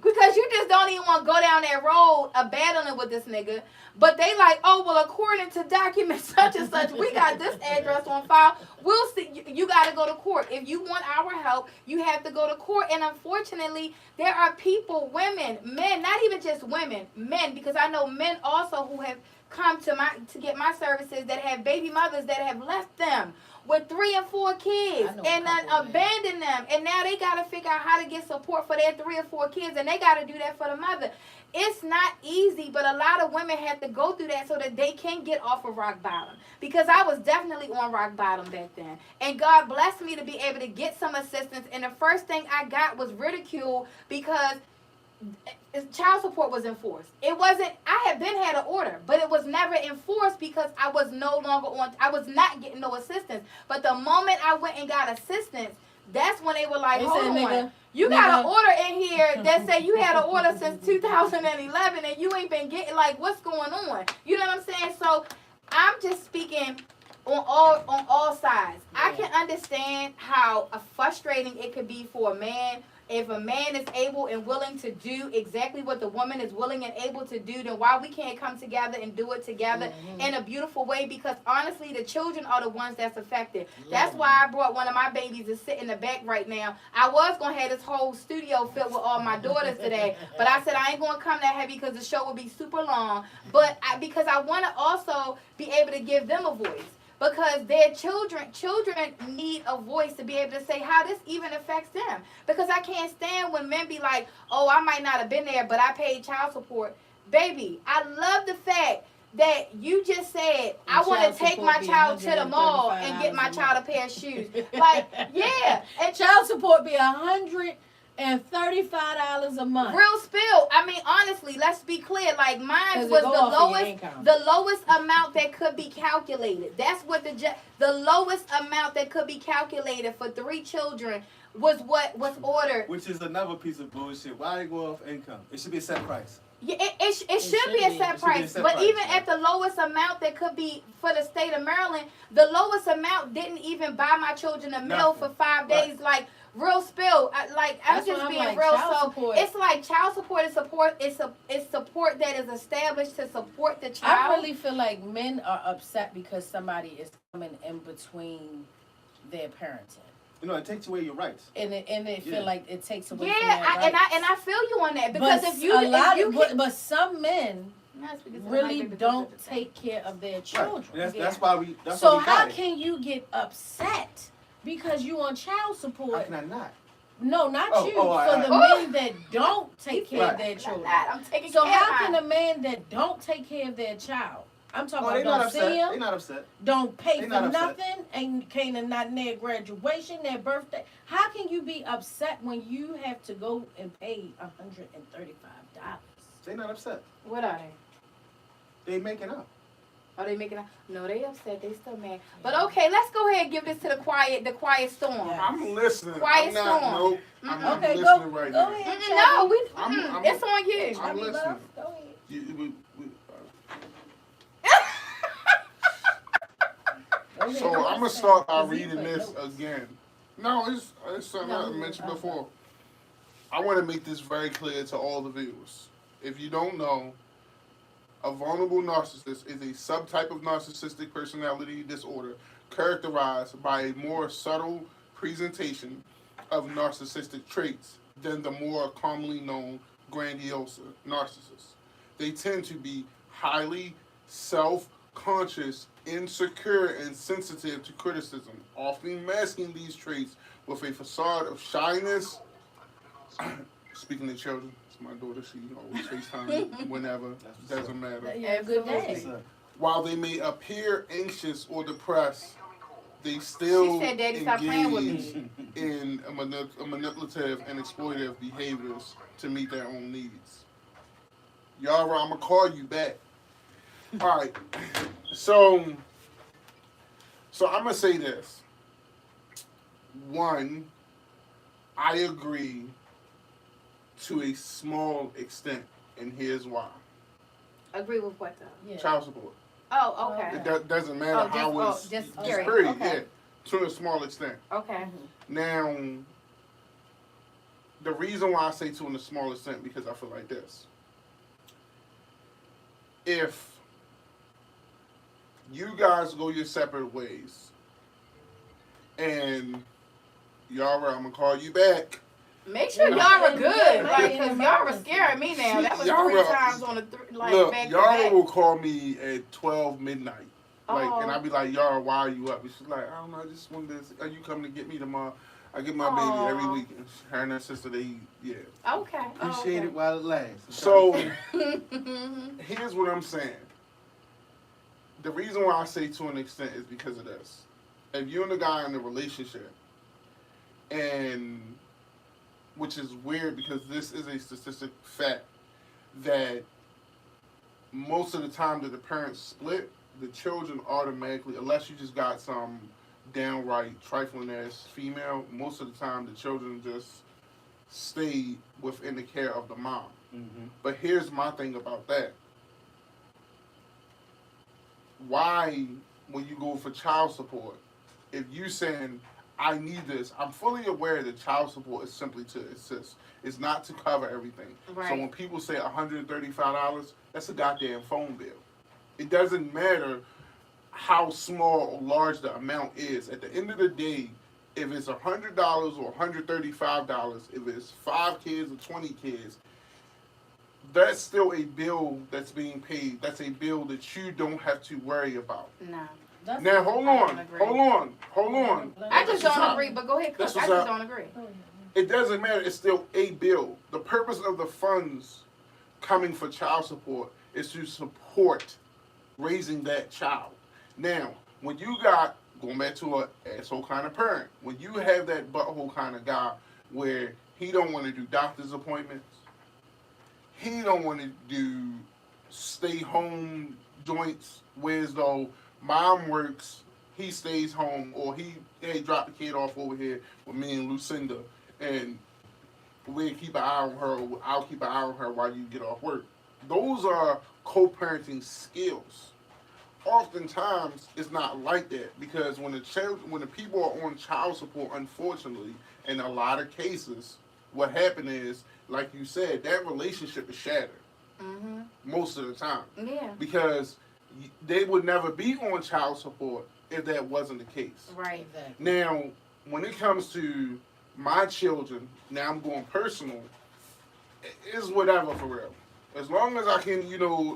because you just don't even want to go down that road of battling with this nigga. But they like, oh, well, according to documents such and such, we got this address on file. We'll see. You got to go to court. If you want our help, you have to go to court. And unfortunately, there are people, women, men, not even just women, men, because I know men also who have come to get my services that have baby mothers that have left them with 3 and 4 kids and then abandoned them. And now they got to figure out how to get support for their 3 or 4 kids, and they got to do that for the mother. It's not easy, but a lot of women have to go through that so that they can get off of rock bottom. Because I was definitely on rock bottom back then. And God blessed me to be able to get some assistance. And the first thing I got was ridicule because child support was enforced. It wasn't, I had an order, but it was never enforced because I was no longer I was not getting no assistance. But the moment I went and got assistance, that's when they were like, hold on. You got an order in here that say you had an order since 2011 and you ain't been getting, like, what's going on? You know what I'm saying? So I'm just speaking on all sides. Yeah. I can understand how frustrating it could be for a man. If a man is able and willing to do exactly what the woman is willing and able to do, then why we can't come together and do it together in a beautiful way? Because honestly, the children are the ones that's affected. That's why I brought one of my babies to sit in the back right now. I was going to have this whole studio filled with all my daughters today, but I said I ain't going to come that heavy because the show would be super long. But because I want to also be able to give them a voice. Because their children need a voice to be able to say how this even affects them. Because I can't stand when men be like, oh, I might not have been there, but I paid child support. Baby, I love the fact that you just said, I want to take my child to the mall and get my child a pair of shoes. Like, yeah. And child support be $135 a month. Real spill. I mean, honestly, let's be clear. Like, mine was the lowest amount that could be calculated. That's what the lowest amount that could be calculated for 3 children was what was ordered. Which is another piece of bullshit. Why they go off income? It should be a set price. Yeah, it should be a set price. But even at the lowest amount that could be for the state of Maryland, the lowest amount didn't even buy my children a meal for 5 days. Like, real spill. I'm just being real. So it's like child support is support. It's support that is established to support the child. I really feel like men are upset because somebody is coming in between their parenting. You know, it takes away your rights. And they feel like it takes away from their rights. and I feel you on that because but some men really don't take care of their children. Right. That's why we. So how can you get upset because you on child support? How can I not? No, not you. For the men that don't take care of their children. I'm taking so how can a man that don't take care of their child? I'm talking about don't see him. They're not upset. Don't pay for nothing. And can't not their graduation, their birthday. How can you be upset when you have to go and pay $135? They're not upset. What are they? They making up. Are they making up? No, they upset. They still mad. But okay, let's go ahead and give this to the quiet storm. Yes. I'm listening. Quiet storm. Nope. I'm not okay, listening right now. Go ahead. No, it's on you. I'm listening. Go ahead. So I'm gonna start by reading this again. No, it's something I mentioned before. I want to make this very clear to all the viewers. If you don't know, a vulnerable narcissist is a subtype of narcissistic personality disorder characterized by a more subtle presentation of narcissistic traits than the more commonly known grandiose narcissists. They tend to be highly self-conscious, insecure, and sensitive to criticism, often masking these traits with a facade of shyness. Speaking of children, it's my daughter, she always FaceTime me whenever, doesn't matter. Yeah, good day. While they may appear anxious or depressed, they still engage in manipulative and exploitative behaviors to meet their own needs. Yara, I'm going to call you back. All right. So So I'm gonna say this. One, I agree to a small extent, and here's why. Agree with what though? Yeah. Child support. Oh, okay. It doesn't matter how it's just just period. period, Okay. yeah, to a small extent. Okay. Now, the reason why I say to a small extent because I feel like this. If you guys go your separate ways, and Yara, I'm gonna call you back. Make sure Yara good, like, cause Yara scaring me now. That was Yara- 3 times on the Look, back to Yara back. will call me at 12 midnight. Like, Oh. and I'll be like, Yara, why are you up? And she's like, I don't know, I just wanted to, are you coming to get me tomorrow? I get my baby every Aw. weekend. Her and her sister, they, yeah. Okay. Appreciate it while it lasts. So, Okay. here's what I'm saying. The reason why I say to an extent is because of this. If you and the guy in a relationship, and which is weird because this is a statistic fact that most of the time that the parents split, the children automatically, unless you just got some downright trifling ass female, most of the time the children just stay within the care of the mom. Mm-hmm. But here's my thing about that. Why, when you go for child support, if you saying, I need this, I'm fully aware that child support is simply to assist. It's not to cover everything. Right. So when people say $135, that's a goddamn phone bill. It doesn't matter how small or large the amount is. At the end of the day, if it's $100 or $135, if it's 5 kids or 20 kids, that's still a bill that's being paid. That's a bill that you don't have to worry about. No. That's Now, hold I don't on, agree. hold on. I just That's don't what's agree, up. but go ahead, That's Cook. I what's just up. don't agree. It doesn't matter. It's still a bill. The purpose of the funds coming for child support is to support raising that child. Now, when you got, going back to an asshole kind of parent, when you have that butthole kind of guy where he don't want to do doctor's appointments, he don't want to do stay home joints, whereas though mom works, he stays home, or hey, drop the kid off over here with me and Lucinda, and we'll keep an eye on her, or I'll keep an eye on her while you get off work. Those are co-parenting skills. Oftentimes, it's not like that because when the people are on child support, unfortunately, in a lot of cases, what happened is, like you said, that relationship is shattered Mm-hmm. most of the time Yeah. because they would never be on child support if that wasn't the case. Right. Exactly. Now, when it comes to my children, now I'm going personal, it's whatever for real. As long as I can,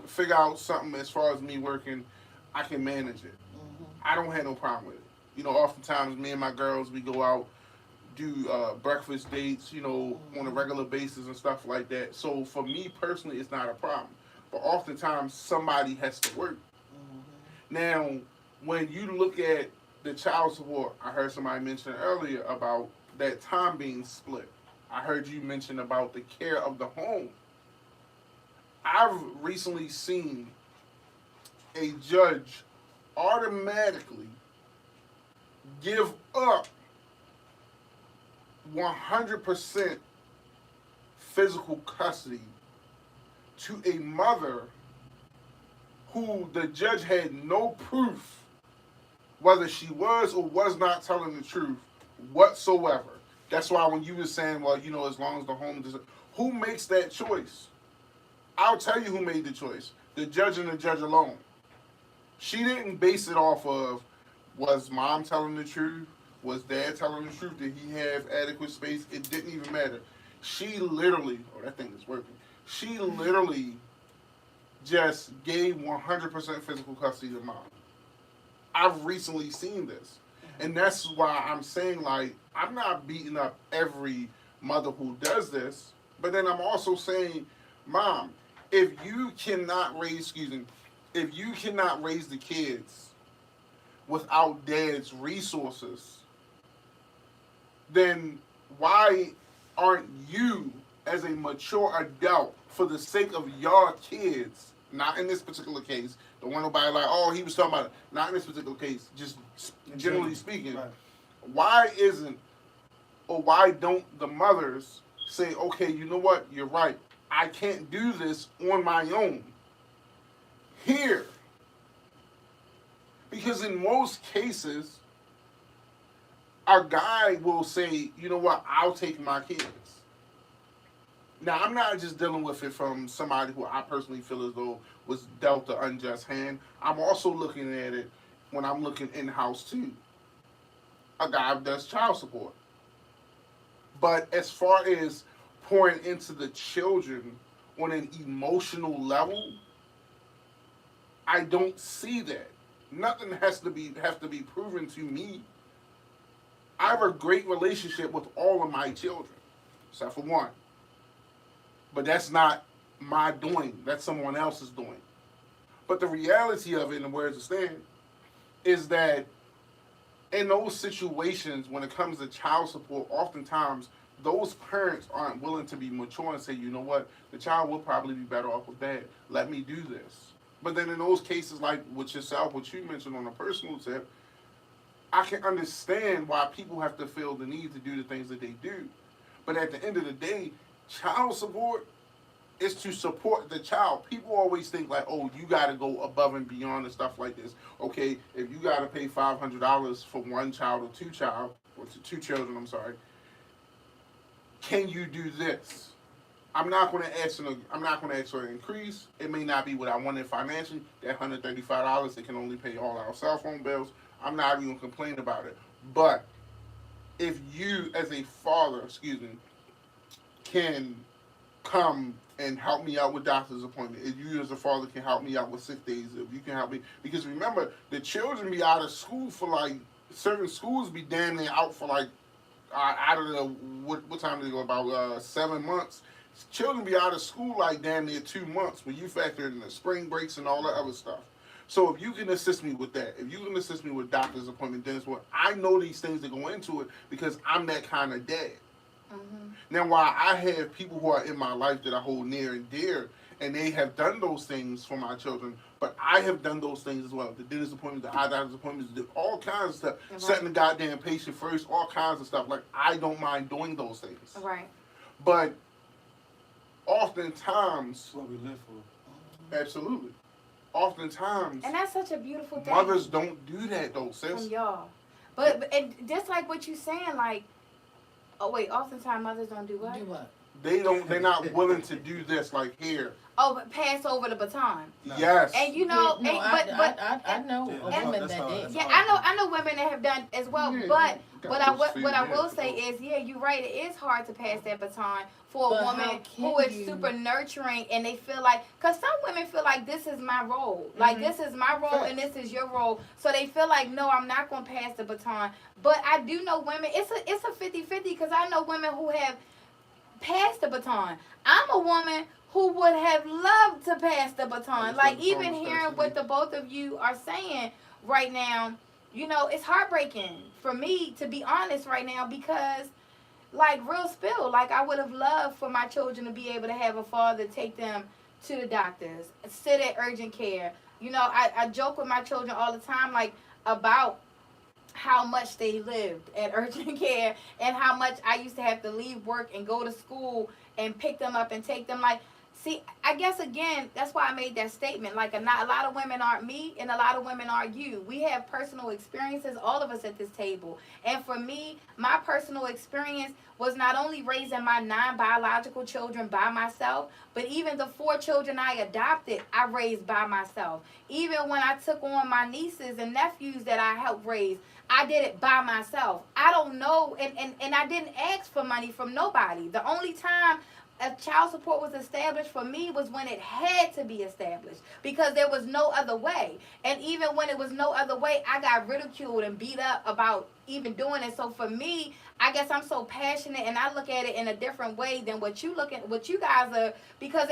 figure out something as far as me working, I can manage it. Mhm. I don't have no problem with it. Oftentimes me and my girls, we go out, do breakfast dates, on a regular basis and stuff like that. So for me personally, it's not a problem. But oftentimes somebody has to work. Now, when you look at the child support, I heard somebody mention earlier about that time being split. I heard you mention about the care of the home. I've recently seen a judge automatically give up 100% physical custody to a mother who the judge had no proof whether she was or was not telling the truth whatsoever. That's why when you were saying, well, as long as the home doesn't, who makes that choice? I'll tell you who made the choice. The judge and the judge alone. She didn't base it off of, was mom telling the truth? Was dad telling the truth? Did he have adequate space? It didn't even matter. She literally, that thing is working. She literally just gave 100% physical custody to mom. I've recently seen this. And that's why I'm saying, I'm not beating up every mother who does this, but then I'm also saying, mom, if you cannot raise the kids without dad's resources, then why aren't you, as a mature adult, for the sake of your kids, not in this particular case, Don't want nobody like, oh, he was talking about it. Not in this particular case, just generally speaking. Right. Why isn't, or why don't the mothers say, okay, you know what, you're right. I can't do this on my own. Here. Because in most cases, a guy will say, you know what, I'll take my kids. Now, I'm not just dealing with it from somebody who I personally feel as though was dealt an unjust hand. I'm also looking at it when I'm looking in-house too. A guy does child support. But as far as pouring into the children on an emotional level, I don't see that. Nothing have to be proven to me. I have a great relationship with all of my children, except for one. But that's not my doing. That's someone else's doing. But the reality of it, and where it stands, is that in those situations, when it comes to child support, oftentimes those parents aren't willing to be mature and say, you know what, the child will probably be better off with dad. Let me do this. But then in those cases, like with yourself, what you mentioned on a personal tip, I can understand why people have to feel the need to do the things that they do. But at the end of the day, child support is to support the child. People always think like, oh, you got to go above and beyond and stuff like this. Okay, if you got to pay $500 for one child or two children, I'm sorry, can you do this? I'm not going to ask for an increase. It may not be what I wanted financially. That $135, they can only pay all our cell phone bills. I'm not even going to complain about it. But if you, as a father, can come and help me out with doctor's appointment, if you as a father can help me out with 6 days, if you can help me, because remember, the children be out of school for like, certain schools be damn near out for like, out of the, what time do they go, about 7 months. Children be out of school like damn near 2 months when you factor in the spring breaks and all that other stuff. So if you can assist me with that, if you can assist me with doctor's appointment, dentist, I know these things that go into it because I'm that kind of dad. Mm-hmm. Now, while I have people who are in my life that I hold near and dear, and they have done those things for my children, but I have done those things as well. The dentist appointments, the eye doctor's appointments, all kinds of stuff. Right. Setting the goddamn patient first, all kinds of stuff. Like, I don't mind doing those things. Right. But oftentimes, that's what we live for. Absolutely. Oftentimes, and that's such a beautiful thing. Mothers don't do that though, sis. From y'all. But and just like what you saying, like, oh wait, oftentimes mothers don't do what? Do what? They're not willing to do this, like, here. Oh, but pass over the baton. No. Yes. And you know, no, I know a woman that did. Yeah, I know women that have done as well. Yeah, but what I will say is, yeah, you're right. It is hard to pass that baton for a woman who is super nurturing, and they feel like, because some women feel like this is my role, like this is my role and this is your role, so they feel like, no, I'm not going to pass the baton. But I do know women. It's a 50-50 because I know women who have passed the baton. I'm a woman who would have loved to pass the baton. Like, even hearing what the both of you are saying right now, you know, it's heartbreaking for me, to be honest, right now, because, like, real spill, like, I would have loved for my children to be able to have a father take them to the doctors, sit at urgent care. You know, I joke with my children all the time, like, about how much they lived at urgent care and how much I used to have to leave work and go to school and pick them up and take them. Like, see, I guess, again, that's why I made that statement. Like, a lot of women aren't me and a lot of women aren't you. We have personal experiences, all of us at this table. And for me, my personal experience was not only raising my 9 biological children by myself, but even the 4 children I adopted, I raised by myself. Even when I took on my nieces and nephews that I helped raise, I did it by myself. I don't know, and I didn't ask for money from nobody. The only time a child support was established for me was when it had to be established, because there was no other way. And even when it was no other way, I got ridiculed and beat up about even doing it. So for me, I guess I'm so passionate and I look at it in a different way than what you guys are, because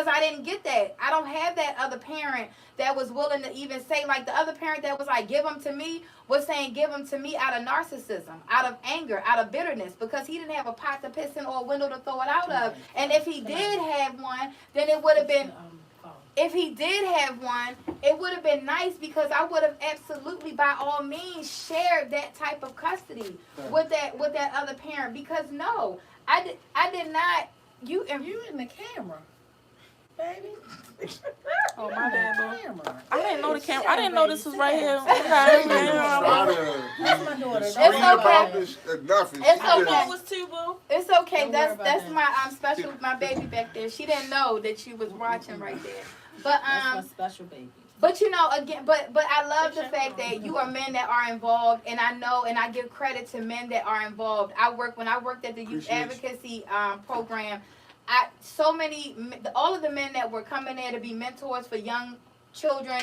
I didn't get that. I don't have that other parent that was willing to even say, like, the other parent that was like, give them to me, was saying give them to me out of narcissism, out of anger, out of bitterness, because he didn't have a pot to piss in or a window to throw it out of. And if he did have one, then it would have been, if he did have one, it would have been nice because I would have absolutely, by all means, shared that type of custody with that other parent. Because no, I did not. You in the camera, baby. Oh, my bad, bro. Camera. I didn't know the camera. I didn't know this was right here. She Okay. didn't even try to That's my daughter. scream okay. about this enough. And It's she okay. just- was too, boo. It's okay. Don't worry That's about my special my baby back there. She didn't know that you was watching right there. But That's my special baby. But you know, again, but I love the fact that you are men that are involved, and I know, and I give credit to men that are involved. When I worked at the youth advocacy program, all of the men that were coming there to be mentors for young children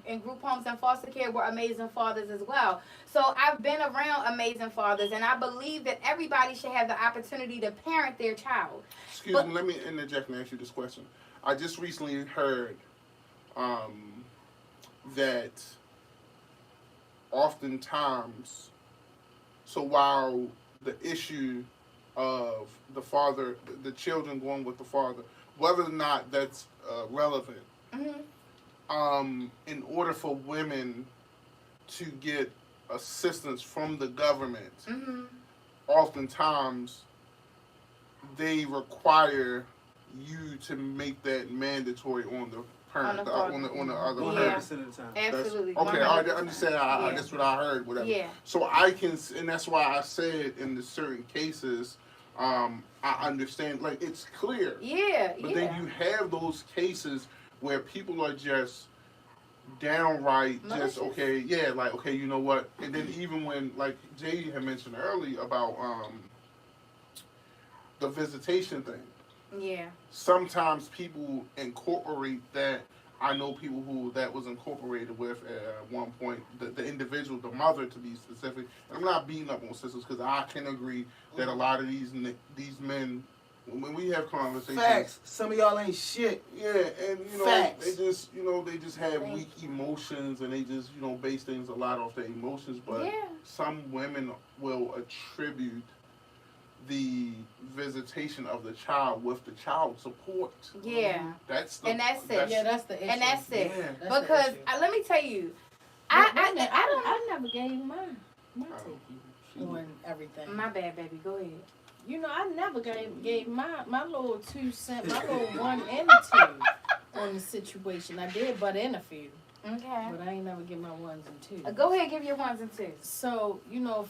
in group homes and foster care were amazing fathers as well. So I've been around amazing fathers, and I believe that everybody should have the opportunity to parent their child. Excuse me, let me interject and ask you this question. I just recently heard that oftentimes, so while the issue of the father, the children going with the father, whether or not that's relevant, in order for women to get assistance from the government, oftentimes they require you to make that mandatory on the parent, on the other parent. 100% of the time. Absolutely. Okay, I 100%. understand. That's what I heard. Whatever. Yeah. So I can, and that's why I said in the certain cases, I understand. Like it's clear. Yeah. But then you have those cases where people are just downright just okay, yeah, like okay, you know what? And then even when like Jay had mentioned earlier about the visitation thing. Yeah. Sometimes people incorporate that. I know people who that was incorporated with at one point, the individual, the mother to be specific. I'm not beating up on sisters because I can agree that a lot of these men, when we have conversations. Facts. Some of y'all ain't shit. Yeah, and you know, Facts. they just have weak emotions and they just, base things a lot off their emotions. But some women will attribute the visitation of the child with the child support. Yeah. That's it. That's the issue. And that's it. Yeah. That's Because let me tell you, I never gave my take on everything. My bad, baby. Go ahead. I never gave my little 2 cents, my little 1 and 2 on the situation. I did butt in a few. Okay. But I ain't never get my 1s and 2s. Go ahead, give your 1s and 2s. So,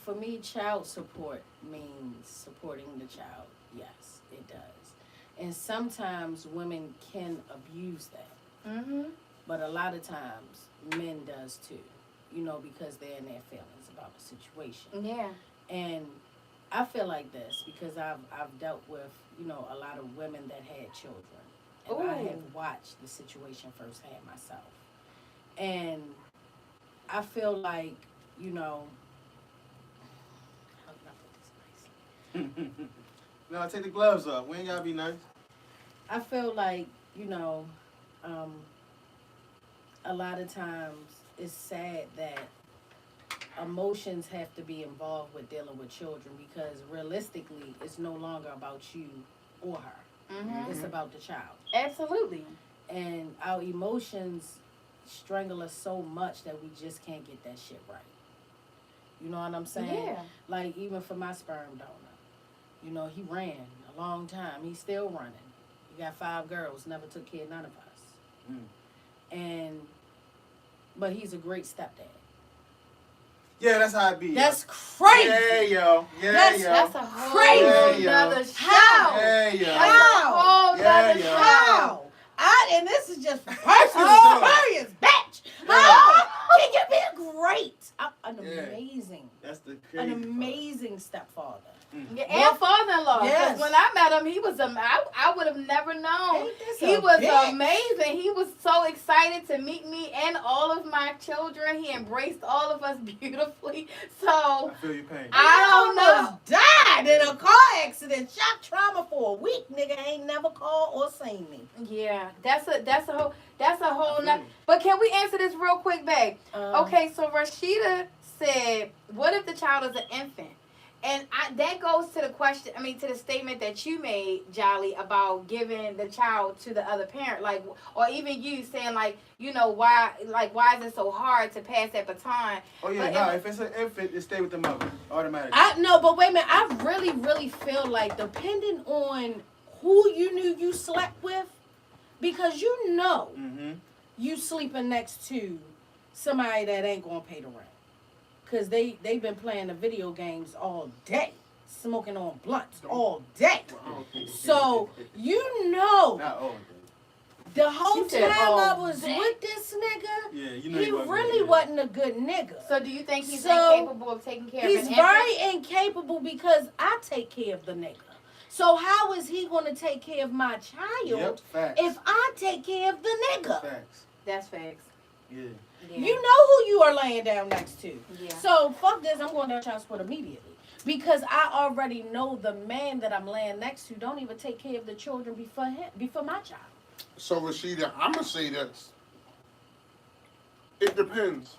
for me, child support means supporting the child. Yes, it does. And sometimes women can abuse that. Mm-hmm. But a lot of times, men does too. Because they're in their feelings about the situation. Yeah. And I feel like this because I've dealt with, a lot of women that had children. And I have watched the situation firsthand myself. And I feel like, how can I put this nicely? No, take the gloves off. We ain't gotta be nice. I feel like, a lot of times it's sad that emotions have to be involved with dealing with children because realistically it's no longer about you or her. Mm-hmm. It's about the child. Absolutely. And our emotions strangle us so much that we just can't get that shit right. You know what I'm saying? Yeah. Like even for my sperm donor, he ran a long time. He's still running. He got 5 girls, never took care of none of us. But he's a great stepdad. Yeah, that's how it be. That's crazy. Yeah, yo. Yeah, That's- yo. That's a whole Crazy. nother show. How? Yeah, yo. That's a whole Yeah, nother yo. show. How? And this is just personal Oh. experience, bitch. Yeah. How can you be great? An Yeah. amazing, That's the crazy an amazing stepfather. Yeah, and father-in-law. Yes. Because when I met him, he was I would have never known. Ain't this He a was bitch? amazing. He was so excited to meet me and all of my children. He embraced all of us beautifully. So I feel your pain. I don't know. almost died in a car accident, shock trauma for a week. Nigga ain't never called or seen me. Yeah, that's a whole nother. But can we answer this real quick, babe? Okay, so Rashida said, "What if the child is an infant?" that goes to the question. I mean, to the statement that you made, Jolly, about giving the child to the other parent, like, or even you saying, like, you know, why is it so hard to pass that baton? Oh yeah, But no. If it's an infant, it stay with the mother automatically. No, but wait a minute. I really, really feel like depending on who you knew you slept with, because you know you sleeping next to somebody that ain't gonna pay the rent. Because they've been playing the video games all day, smoking on blunts all day. So, you know, Not all day. the whole She said time all I was day. with this nigga, Yeah, you know he really wasn't a good nigga. So do you think he's So, incapable of taking care of He's an very infant? incapable because I take care of the nigga. So how is he going to take care of my child Yep, facts. if I take care of the nigga? Facts. That's facts. Yeah. Yeah. You know who you are laying down next to. Yeah. So fuck this, I'm going to child support immediately. Because I already know the man that I'm laying next to don't even take care of the children before my child. So Rashida, I'm gonna say this. It depends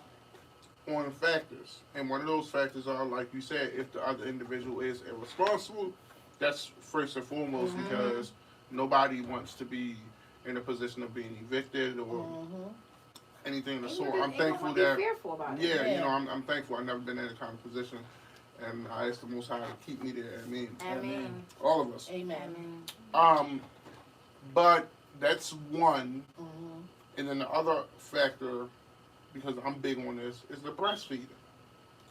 on factors, and one of those factors are, like you said, if the other individual is irresponsible. That's first and foremost because nobody wants to be in a position of being evicted or anything of the sort. I'm thankful that. Fearful about it. Yeah, you know, I'm thankful I've never been in that kind of position, and I ask the Most High to keep me there. I mean, all of us. Amen. But that's one, and then the other factor, because I'm big on this, is the breastfeeding.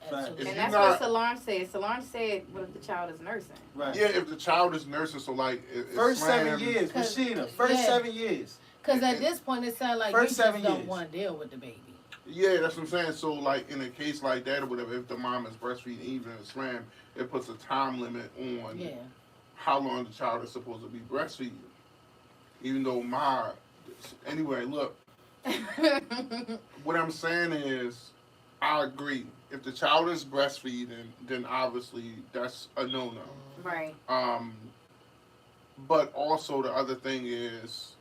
Absolutely. If And you that's not- what Solange said. Solange said, what if the child is nursing? Right. Yeah, if the child is nursing, so like First slam- 7 years, Cause- Rashida. First yeah. 7 years. Because at this point, it sounds like First you 7 just don't years. want to deal with the baby. Yeah, that's what I'm saying. So like in a case like that or whatever, if the mom is breastfeeding, even in slam, it puts a time limit on Yeah. how long the child is supposed to be breastfeeding. Even though anyway, look, what I'm saying is, I agree. If the child is breastfeeding, then obviously that's a no-no. Right. But also the other thing is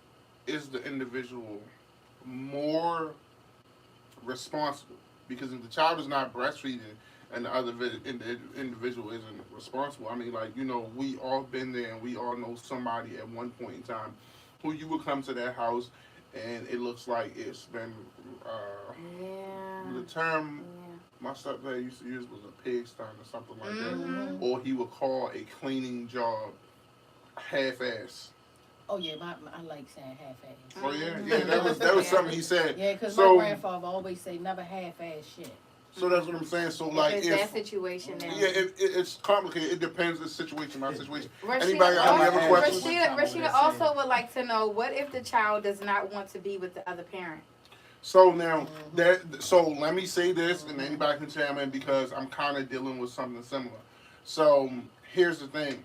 the individual more responsible? Because if the child is not breastfeeding and the other individual isn't responsible, I mean, like, you know, we all been there and we all know somebody at one point in time who you would come to their house and it looks like it's been, the term my stepdad used to use was a pigsty or something like that. Or he would call a cleaning job half-ass. Oh yeah, I like saying half-ass. Oh yeah, that was something he said. Yeah, because So- my grandfather always say never half-ass shit. So that's what I'm saying. So like, If it's that situation now. yeah, it's complicated. It depends on situation by situation. Rashida, Anybody got any other questions? Rashida also would like to know, what if the child does not want to be with the other parent? So now so let me say this, and anybody can chime in because I'm kind of dealing with something similar. So here's the thing.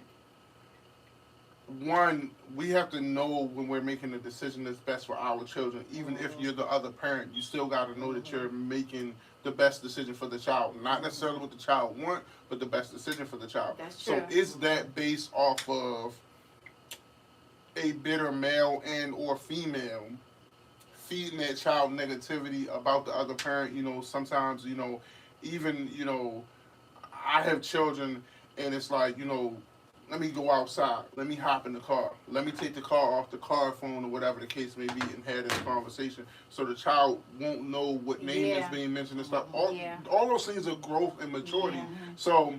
One, we have to know when we're making a decision that's best for our children. Even if you're the other parent, you still got to know that you're making the best decision for the child. Not necessarily what the child wants, but the best decision for the child. That's true. So is that based off of a bitter male and or female feeding that child negativity about the other parent? You know, sometimes, you know, even, you know, I have children and it's like, you know, let me go outside. Let me hop in the car. Let me take the car off the car phone or whatever the case may be and have this conversation so the child won't know what name is being mentioned and stuff. All those things are growth and maturity. Yeah. So,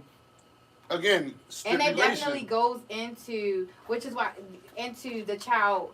again, And stipulation. that definitely goes into, which is why, into the child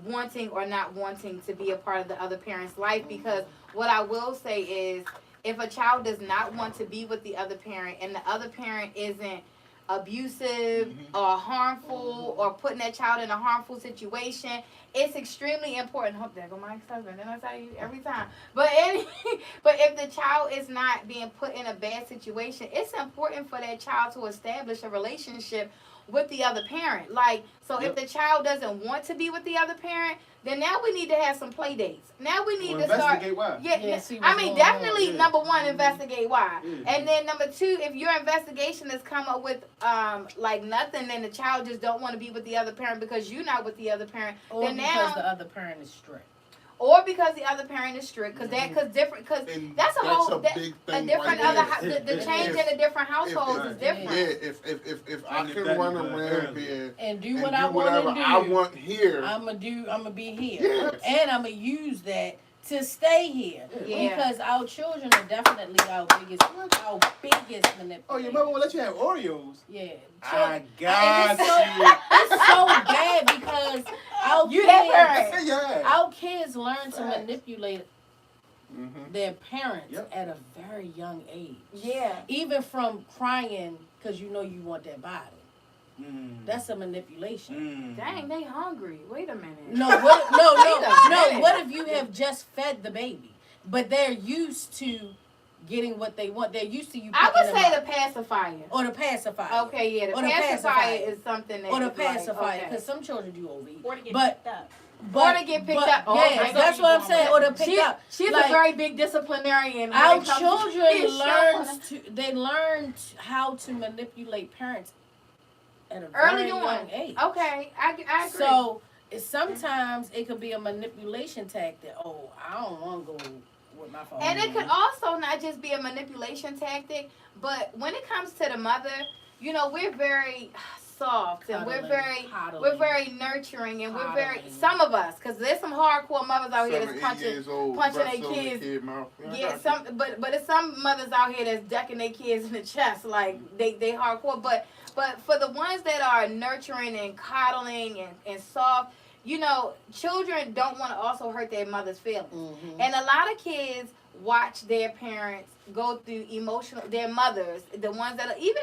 wanting or not wanting to be a part of the other parent's life. Because what I will say is, if a child does not want to be with the other parent and the other parent isn't abusive or harmful or putting that child in a harmful situation, it's extremely important. Hope there go my ex-husband, and I tell you every time. But if the child is not being put in a bad situation, it's important for that child to establish a relationship with the other parent. Like, so if the child doesn't want to be with the other parent, then now we need to have some play dates. Now we need to start. Investigate why. Yeah, see I what's mean, going definitely, on. Yeah. number one, investigate why. Yeah. And then number two, if your investigation has come up with like nothing, then the child just don't want to be with the other parent because you're not with the other parent. Or then because now, the other parent is strict. or because the other parent is strict, because And that's a whole big thing. a different right other there. the change in the different households is different. Yeah, if I can run around here and do and what do I whatever want to do, I want here, I'm gonna be here, Yes. and I'm gonna use that to stay here Yeah. because our children are definitely our biggest manipulator. Oh, your mother will let you have Oreos. Yeah. I And got it's so, it's so bad because our You that kids, parent. Yeah. our kids learn to Facts. manipulate Mhm. their parents Yep. at a very young age. Yeah. Even from crying because you know you want their body. Mm. That's a manipulation. Mm. Dang, they hungry. Wait a minute. No, Wait a minute. what if you have just fed the baby, but they're used to getting what they want? They're used to you. I would picking say them the pacifier. up. Or the pacifier. Okay, yeah, the Or the pacifier pacifier. is something that Or the is like, pacifier, okay. because some children do overeat. Or to get But- picked up. But, to get picked but- up. Oh, Yeah, I know that's you what I'm going saying. with Or to pick She, up. she's Like, a very big disciplinarian. when our it comes to children fish. learn how to manipulate parents at a Early very on. young age. Okay, I agree. So sometimes it could be a manipulation tactic. Oh, I don't want to go with my phone. And it could also not just be a manipulation tactic, but when it comes to the mother, you know, we're very soft and we're very nurturing and we're very, Coddling. some of us, because there's some hardcore mothers out here 7, that's 8 years old, punching breasts their on the kids. kid mouth. I Yeah, got you. but it's some mothers out here that's decking their kids in the chest, like they hardcore. But for the ones that are nurturing and coddling and soft, you know, children don't want to also hurt their mother's feelings. Mhm. And a lot of kids watch their parents go through their mothers, the ones that are, even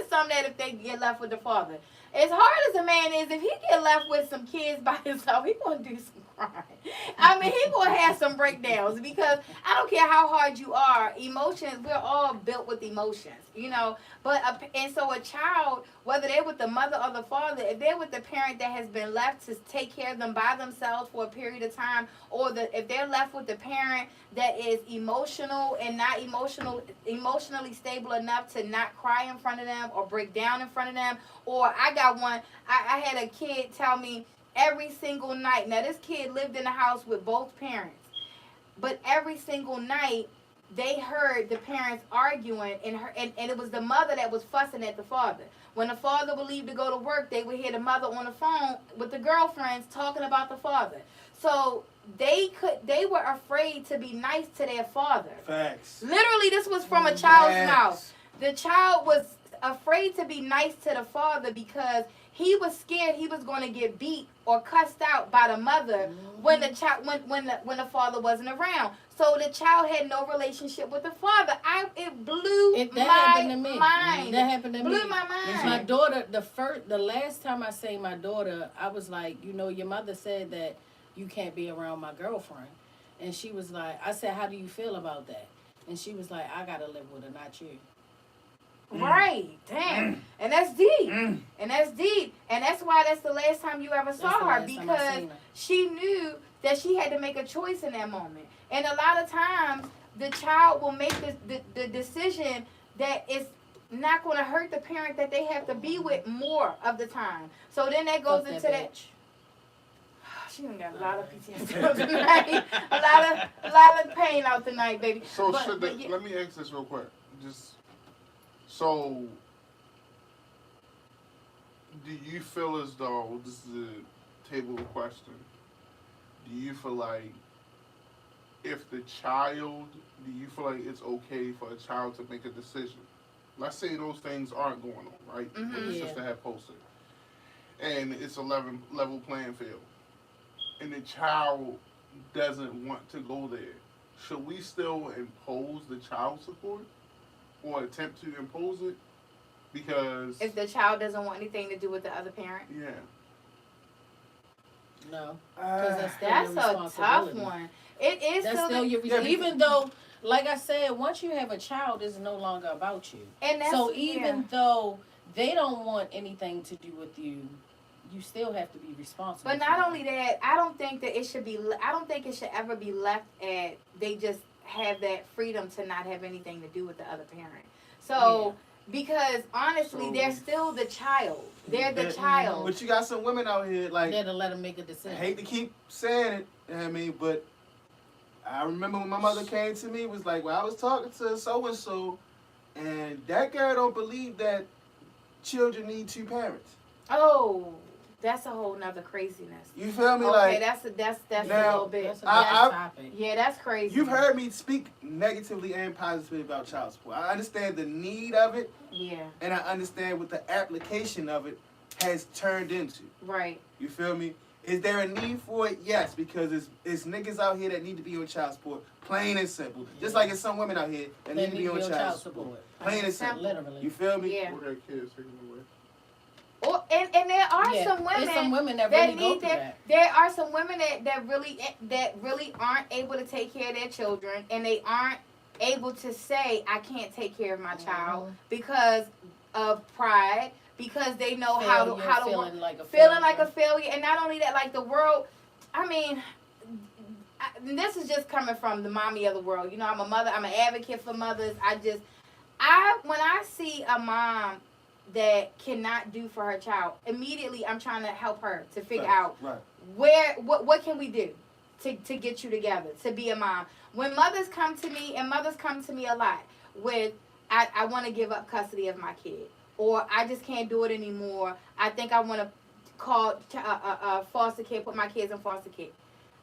some that if they get left with the father. As hard as a man is, if he get left with some kids by himself, he gonna do some crying. I mean, he gonna have some breakdowns because I don't care how hard you are, emotions, we're all built with emotions, you know. And so a child, whether they're with the mother or the father, if they're with the parent that has been left to take care of them by themselves for a period of time, or if they're left with the parent that is emotional and not emotionally stable enough to not cry in front of them or break down in front of them, or I got one, I had a kid tell me every single night. Now this kid lived in the house with both parents, but every single night they heard the parents arguing, and it was the mother that was fussing at the father. When the father would leave to go to work, they would hear the mother on the phone with the girlfriends talking about the father. So they were afraid to be nice to their father. Facts. Literally, this was from a child's Facts. mouth. The child was afraid to be nice to the father because he was scared he was going to get beat or cussed out by the mother when the child when the father wasn't around. So the child had no relationship with the father. It blew That happened to my me. mind. That happened to me. Blew my mind. My daughter, the last time I seen my daughter, I was like, you know, your mother said that you can't be around my girlfriend. And she was like, I said, how do you feel about that? And she was like, I gotta live with her, not you. Right, damn, and that's deep, and that's deep, and that's why that's the last time you ever saw her, because she knew that she had to make a choice in that moment. And a lot of times, the child will make the decision that it's not going to hurt the parent that they have to be with more of the time. So then that goes into that. She done got a lot of PTSD tonight. a lot of pain out tonight, baby. So But let me ask this real quick. So, do you feel as though, this is a table question, do you feel like if the child, do you feel like it's okay for a child to make a decision? Let's say those things aren't going on, right? Mhm. What the Yeah. sister had posted. And it's a level playing field. And the child doesn't want to go there. Should we still impose the child support? Or attempt to impose it? Because... if the child doesn't want anything to do with the other parent? Yeah. No. Because that's still That's your a tough responsibility. one. It is That's still your responsibility. Even though, like I said, once you have a child, it's no longer about you. and that's, So even though they don't want anything to do with you, you still have to be responsible. But not only that, I don't think it should ever be left at they just have that freedom to not have anything to do with the other parent. So because honestly, they're still the child. They're the child. But you got some women out here like There to let them make a I decision. hate to keep saying it, you know what I mean, but I remember when my mother came to me, was like, well, I was talking to so-and-so, and that girl don't believe that children need two parents. Oh, that's a whole nother craziness. You feel me? Okay, Like, that's now, a little bit. That's a I- bad topic. Yeah, that's crazy. you've heard me speak negatively and positively about child support. I understand the need of it, Yeah, and I understand what the application of it has turned into. right. You feel me? Is there a need for it? Yes, because it's niggas out here that need to be on child support, plain and simple. Just like it's some women out here that They need to be on child support, plain and simple. Literally. You feel me? Yeah. Or their kids taken away. Or, and there are Yeah, some women there's some women that that really go need through that. there are some women that really aren't able to take care of their children, and they aren't able to say, I can't take care of my child because of pride, because they know how to feeling like a failure. And not only that, like the world, I mean, this is just coming from the mommy of the world. You know, I'm a mother, I'm an advocate for mothers. When I see a mom that cannot do for her child, immediately I'm trying to help her to figure out what can we do to get you together, to be a mom. When mothers come to me, and mothers come to me a lot with, I want to give up custody of my kid, or I just can't do it anymore. I think I want to call foster care, put my kids in foster care.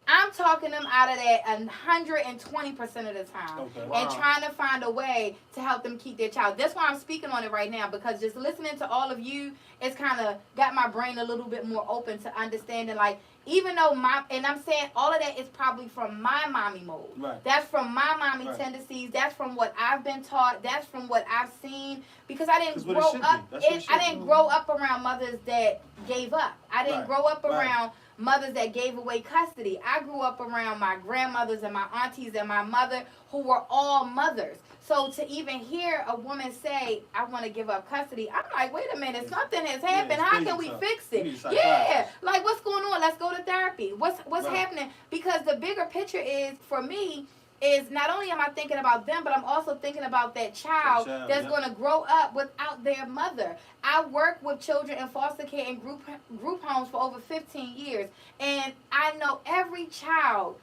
I'm talking them out of that 120% of the time, Okay. and Wow. trying to find a way to help them keep their child. That's why I'm speaking on it right now, because just listening to all of you, it's kind of got my brain a little bit more open to understanding, like, even though and I'm saying all of that is probably from my mommy mode. Right. That's from my mommy Right. tendencies. That's from what I've been taught. That's from what I've seen. Because I didn't That's what it grow should be. up. That's what it should I didn't be. grow up around mothers that gave up. I didn't Right. grow up Right. around mothers that gave away custody. I grew up around my grandmothers and my aunties and my mother, who were all mothers. So to even hear a woman say, I want to give up custody, I'm like, wait a minute, something has happened. it's How crazy can we tough. fix We it? need a Yeah, psychiatrist. like what's going on? Let's go to therapy. What's Right. happening? Because the bigger picture is, for me, is not only am I thinking about them, but I'm also thinking about that child that's yeah. going to grow up without their mother. I work with children in foster care and group homes for over 15 years, and I know every child,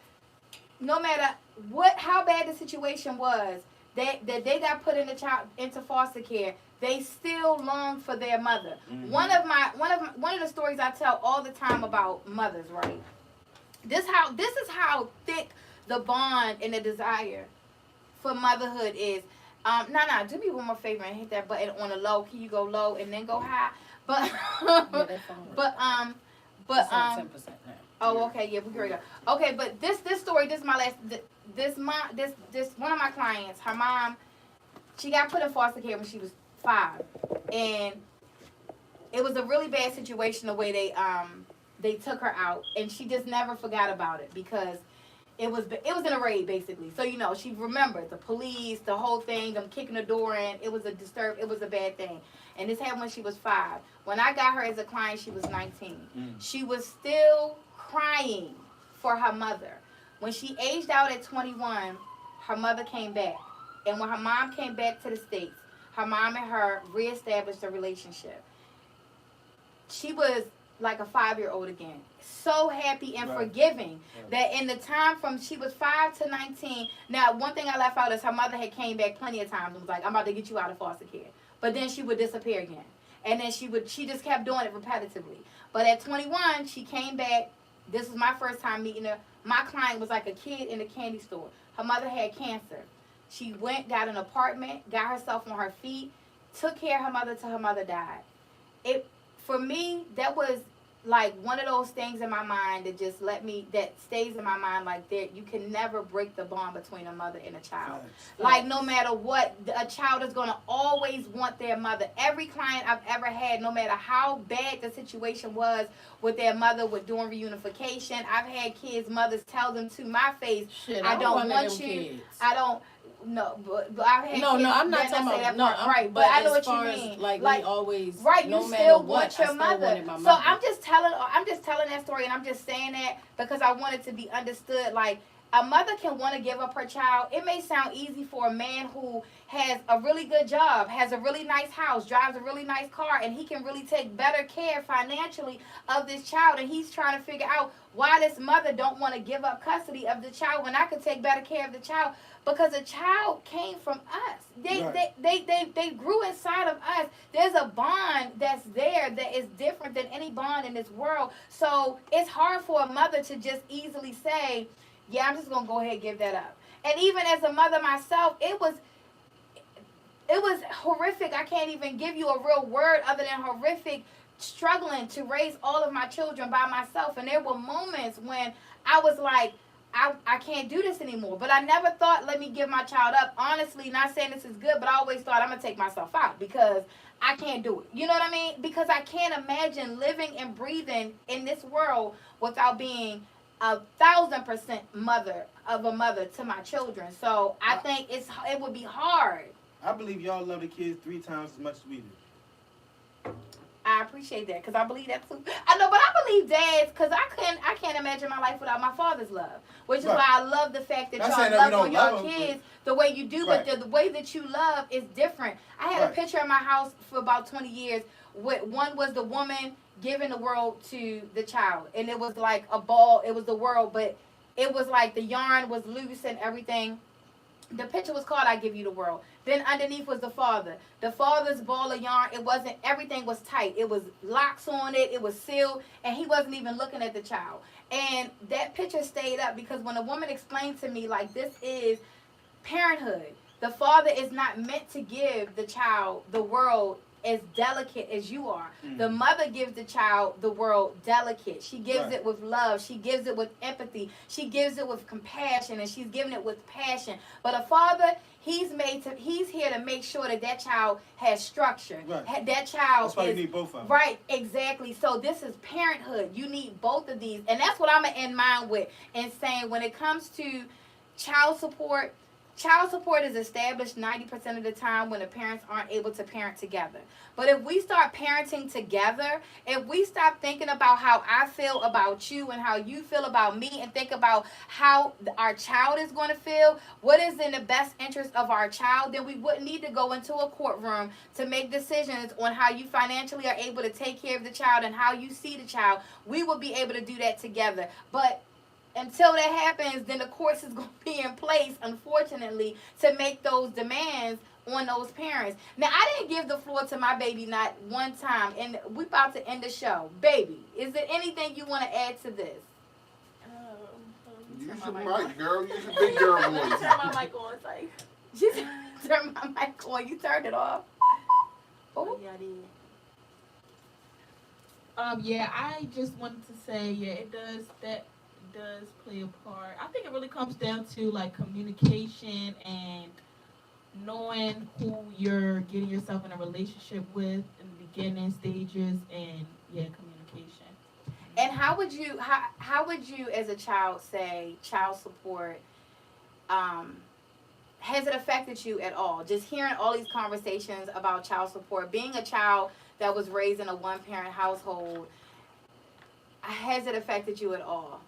no matter how bad the situation was, that they got put into foster care, they still long for their mother. Mhm. One of the stories I tell all the time about mothers, right? This is how thick the bond and the desire for motherhood is. Do me one more favor and hit that button on the low. Can you go low and then go high? But It's on 10% now. oh, okay, yeah, we agree. Okay, but this story, this is my last. This one of my clients, her mom, she got put in foster care when she was 5, and it was a really bad situation the way they took her out, and she just never forgot about it because it was in a raid basically. So she remembered the police, the whole thing, them kicking the door in. It was a bad thing, and this happened when she was 5. When I got her as a client, she was 19. She was still crying for her mother. When she aged out at 21, her mother came back, and when her mom came back to the States, her mom and her reestablished a relationship. She was like a 5-year-old again. So happy and forgiving that in the time from she was 5 to 19. Now, one thing I left out is her mother had came back plenty of times and was like, I'm about to get you out of foster care. But then she would disappear again. And then she just kept doing it repetitively. But at 21, she came back. This was my first time meeting her. My client was like a kid in a candy store. Her mother had cancer. She went, got an apartment, got herself on her feet, took care of her mother till her mother died. For me, that was like one of those things in my mind that stays in my mind, like that you can never break the bond between a mother and a child. Like no matter what, a child is going to always want their mother. Every client I've ever had, no matter how bad the situation was with their mother with doing reunification, I've had kids' mothers tell them to my face, Shit, I don't want you. kids. I don't. No, but I've had No, kids I'm not that talking say about that no. part, right, but I know what you as mean. Like we always, right, no you matter still what, want your I still mother. wanted my So mother. I'm just telling that story, and I'm just saying that because I want it to be understood. Like a mother can want to give up her child. It may sound easy for a man who has a really good job, has a really nice house, drives a really nice car, and he can really take better care financially of this child. And he's trying to figure out why this mother don't want to give up custody of the child when I could take better care of the child. Because a child came from us. They grew inside of us. There's a bond that's there that is different than any bond in this world. So it's hard for a mother to just easily say, yeah, I'm just going to go ahead and give that up. And even as a mother myself, it was horrific. I can't even give you a real word other than horrific, struggling to raise all of my children by myself. And there were moments when I was like, I can't do this anymore. But I never thought, let me give my child up. Honestly, not saying this is good, but I always thought I'm going to take myself out because I can't do it. You know what I mean? Because I can't imagine living and breathing in this world without being 1,000% mother to my children. So I think it would be hard. I believe y'all love the kids 3 times as much as we do. I appreciate that because I believe that too. I know, but I believe dads because I can't imagine my life without my father's love, which is why I love the fact that y'all love on your kids the way you do, but the way that you love is different. I had a picture in my house for about 20 years. One was the woman giving the world to the child, and it was like a ball. It was the world, but it was like the yarn was loose and everything. The picture was called I Give You the World. Then underneath was the father. The father's ball of yarn, everything was tight. It was locks on it. It was sealed. And he wasn't even looking at the child. And that picture stayed up because when a woman explained to me, like, this is parenthood. The father is not meant to give the child the world as delicate as you are. The mother gives the child the world delicate. She gives it with love. She gives it with empathy. She gives it with compassion, and she's giving it with passion. But a father, he's here to make sure that child has structure. Right. That child that's why you need both of them. Right, exactly. So this is parenthood. You need both of these. And that's what I'm going to end mine with, and saying when it comes to child support is established 90% of the time when the parents aren't able to parent together. But if we start parenting together, if we stop thinking about how I feel about you and how you feel about me, and think about how our child is going to feel, what is in the best interest of our child, then we wouldn't need to go into a courtroom to make decisions on how you financially are able to take care of the child and how you see the child. We will be able to do that together. But until that happens, then the courts is going to be in place, unfortunately, to make those demands on those parents. Now, I didn't give the floor to my baby not one time, and we about to end the show. Baby, is there anything you want to add to this? Use your mic, girl. Use your big girl Turn voice. my mic on. It's like, She turned my mic on. You turned it off. Oh, yeah, I did. Yeah, I just wanted to say, that does play a part. I think it really comes down to like communication and knowing who you're getting yourself in a relationship with in the beginning stages, and communication. and how would you as a child say child support has it affected you at all? Just hearing all these conversations about child support, being a child that was raised in a one-parent household, has it affected you at all?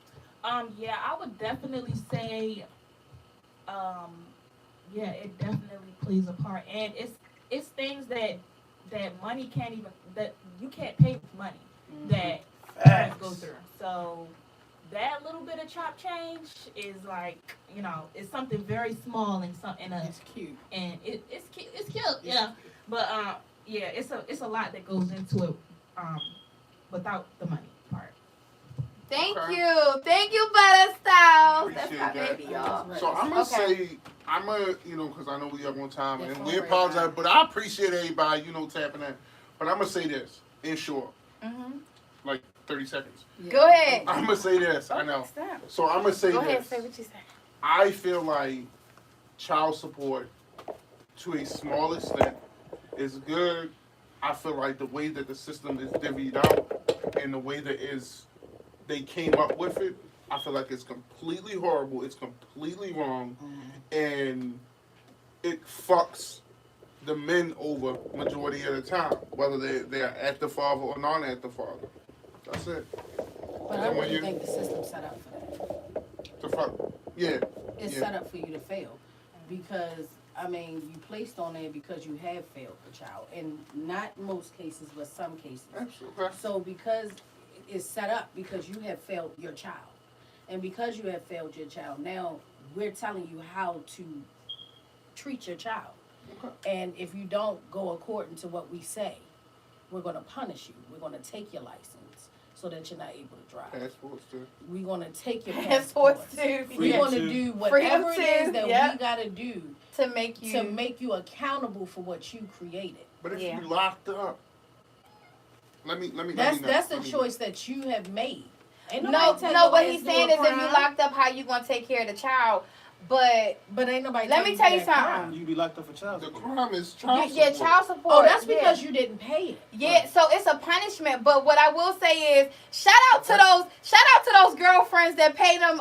Yeah, I would definitely say, it definitely plays a part, and it's things that money can't even, that you can't pay with money, that parents go through. So that little bit of chop change is like, it's something very small and it's cute, and it's cute, but it's a lot that goes into it, without the money part. Thank you, Butter Styles. That's Appreciate my that. baby, y'all. So I'm gonna say, because I know we have one time, and we apologize, but I appreciate everybody, tapping in. But I'm gonna say this, in short, like 30 seconds. Yeah. Go ahead. I'm gonna say this. I know. So I'm gonna say Go this. ahead, say what you say. I feel like child support, to a small extent, is good. I feel like the way that the system is divvied out and the way that they came up with it, I feel like it's completely horrible. It's completely wrong, and it fucks the men over majority of the time, whether they're active father or non-active father. That's it. But I really think the system's set up for that. The fuck. Yeah. It's Yeah. set up for you to fail because I mean you placed on there because you have failed the child, and not most cases, but some cases. Absolutely. So because it's set up because you have failed your child, and because you have failed your child, now we're telling you how to treat your child. Okay. And if you don't go according to what we say, we're going to punish you. We're going to take your license so that you're not able to drive. Passports too. We're going to take your Passports passports. too. We're Freedom going to too. do whatever it Freedom is too, that yep. we got to do To make you accountable for what you created. But if Yeah. you locked up, let me. That's the choice that you have made. Ain't No, nobody telling no. your What ass he's do saying a is, if you crime, locked up, how you gonna take care of the child? But but ain't nobody. let me telling tell you that crime. something. You be locked up for child The support. crime is child Yeah, support. child support. Oh, that's yeah. because you didn't pay it. Yeah, so it's a punishment. But what I will say is, shout out to those girlfriends that pay them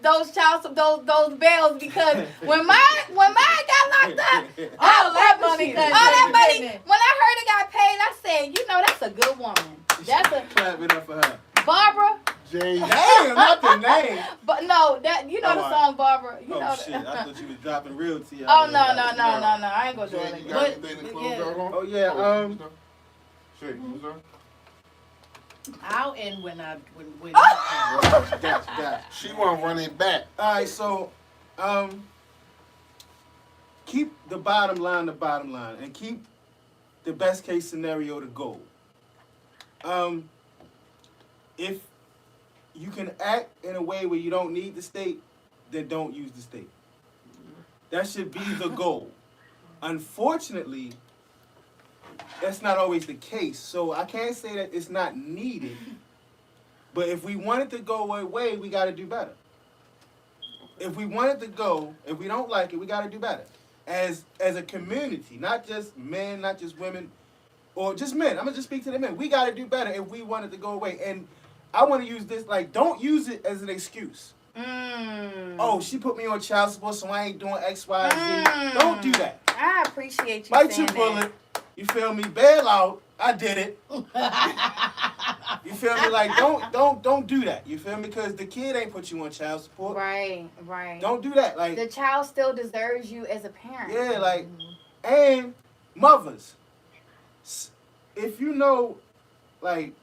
those those bills, because when mine got locked up, All that money, all that money. When I heard it got paid, I said, you know, that's a good woman. That's a Clap it up for her. Barbara. Jay. Damn, not the name. But no, that you know the song Barbara. You know Oh shit, I thought you was dropping real tea. Oh no. I ain't gonna do Jay, it you like got that. anything to But, close yeah. out on? Oh yeah, Shay, who's on? I'll end when Gotcha. She want to run it back. All right, so keep the bottom line, and keep the best case scenario the goal. If you can act in a way where you don't need the state, then don't use the state. That should be the goal. Unfortunately, that's not always the case. So I can't say that it's not needed. But if we want it to go away, we got to do better. If we want it to go, if we don't like it, we got to do better. As a community, not just men, not just women, or just men. I'm going to just speak to the men. We got to do better if we want it to go away. And I want to use this, like, don't use it as an excuse. Oh, she put me on child support, so I ain't doing X, Y, Z. Don't do that. I appreciate you Bite saying your bullet. You feel me? Bail out. I did it. You feel me? Like, don't do that. You feel me? Because the kid ain't put you on child that. support. Right. Don't do that. Like, The child still deserves you as a parent. yeah, like, and mothers, if you know, like,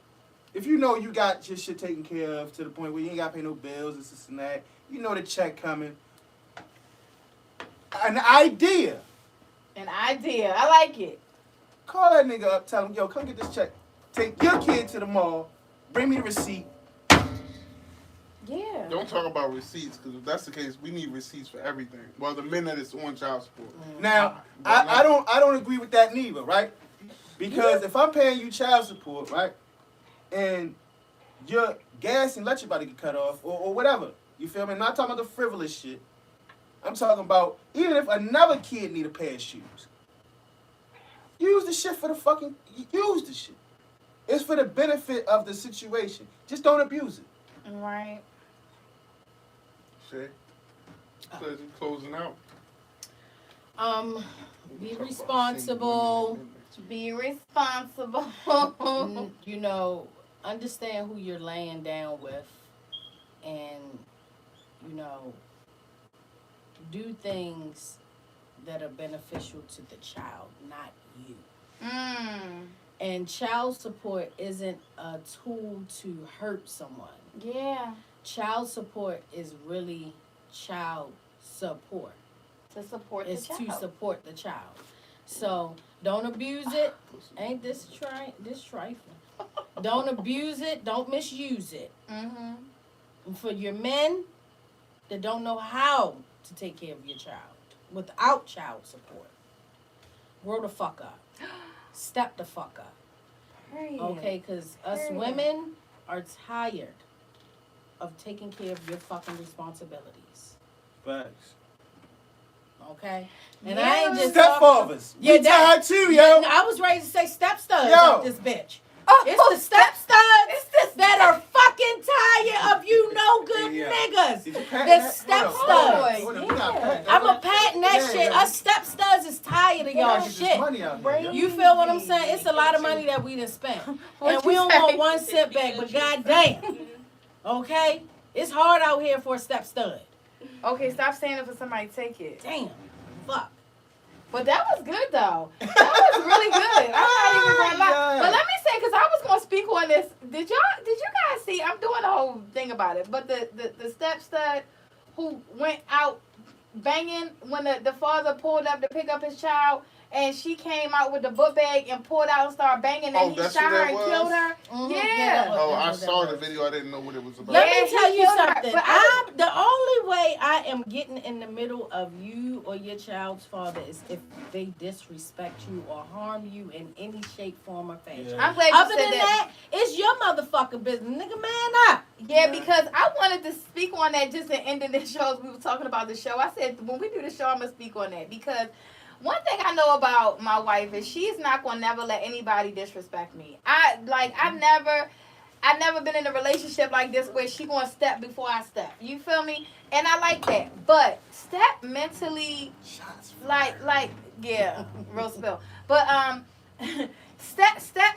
if you know you got your shit taken care of to the point where you ain't got to pay no bills, this and that, you know the check coming. An idea. I like it. Call that nigga up, tell him, yo, come get this check. Take your kid to the mall, bring me the receipt. Yeah. Don't talk about receipts, because if that's the case, we need receipts for everything. Well, the minute it's on child support. Now, I don't agree with that neither, right? Because if I'm paying you child support, right, and your gas and electric about to get cut off, or whatever, you feel me? I'm not talking about the frivolous shit. I'm talking about even if another kid need a pair of shoes, use the shit for the fucking, use the shit. It's for the benefit of the situation. Just don't abuse it. Right. Shay, pleasure closing out. Be responsible. Be responsible. You know, understand who you're laying down with, and you know, do things that are beneficial to the child, not you. And child support isn't a tool to hurt someone. Yeah. Child support is really child support. To support It's the child. to support the child. So don't abuse it. Ain't this trifling? Don't abuse it. Don't misuse it. Mm-hmm. And for your men that don't know how to take care of your child without child support, grow the fuck up. Step the fuck up. Period. Okay? Because us Period. women are tired of taking care of your fucking responsibilities. Facts. Okay? And Yeah. I ain't just talking- Stepfathers. Yeah, We that- tired too, yo. I was ready to say step studs Yo. up this bitch. It's the step studs that are fucking tired of you no good Yeah. niggas. Did you patent The that? step Hold on, studs. hold on, we gotta patent that. I'm a patent that Yeah, shit. yeah. Us step studs is tired of We y'all gotta get this shit. money out here, yo. You feel what I'm saying? It's a lot of money that we done spent. What And we you don't say? want 1 cent back, but goddamn. Okay? It's hard out here for a step stud. Okay, stop saying it for somebody to take it. Damn. Fuck. But that was good though. That was really good. I'm not even gonna lie. Yeah. But let me say, because I was gonna speak on this. Did you guys see? I'm doing a whole thing about it. But the step stud who went out banging when the father pulled up to pick up his child, and she came out with the book bag and pulled out and started banging, and he that's shot what her that and was? killed her. Mhm. Yeah. Oh, I That's what saw that the was. video. I didn't know what it was about. Let Yeah, me tell he you killed her, something. but The only way I am getting in the middle of you or your child's father is if they disrespect you or harm you in any shape, form, or fashion. Yeah. I'm glad you Other said than that. that, it's your motherfucking business. Nigga, man up. Yeah, because I wanted to speak on that just in ending this show as we were talking about the show. I said when we do the show, I'm gonna speak on that because one thing I know about my wife is she's not gonna never let anybody disrespect me. I've never been in a relationship like this where she gonna step before I step. You feel me? And I like that. But step mentally, like yeah, real spill. But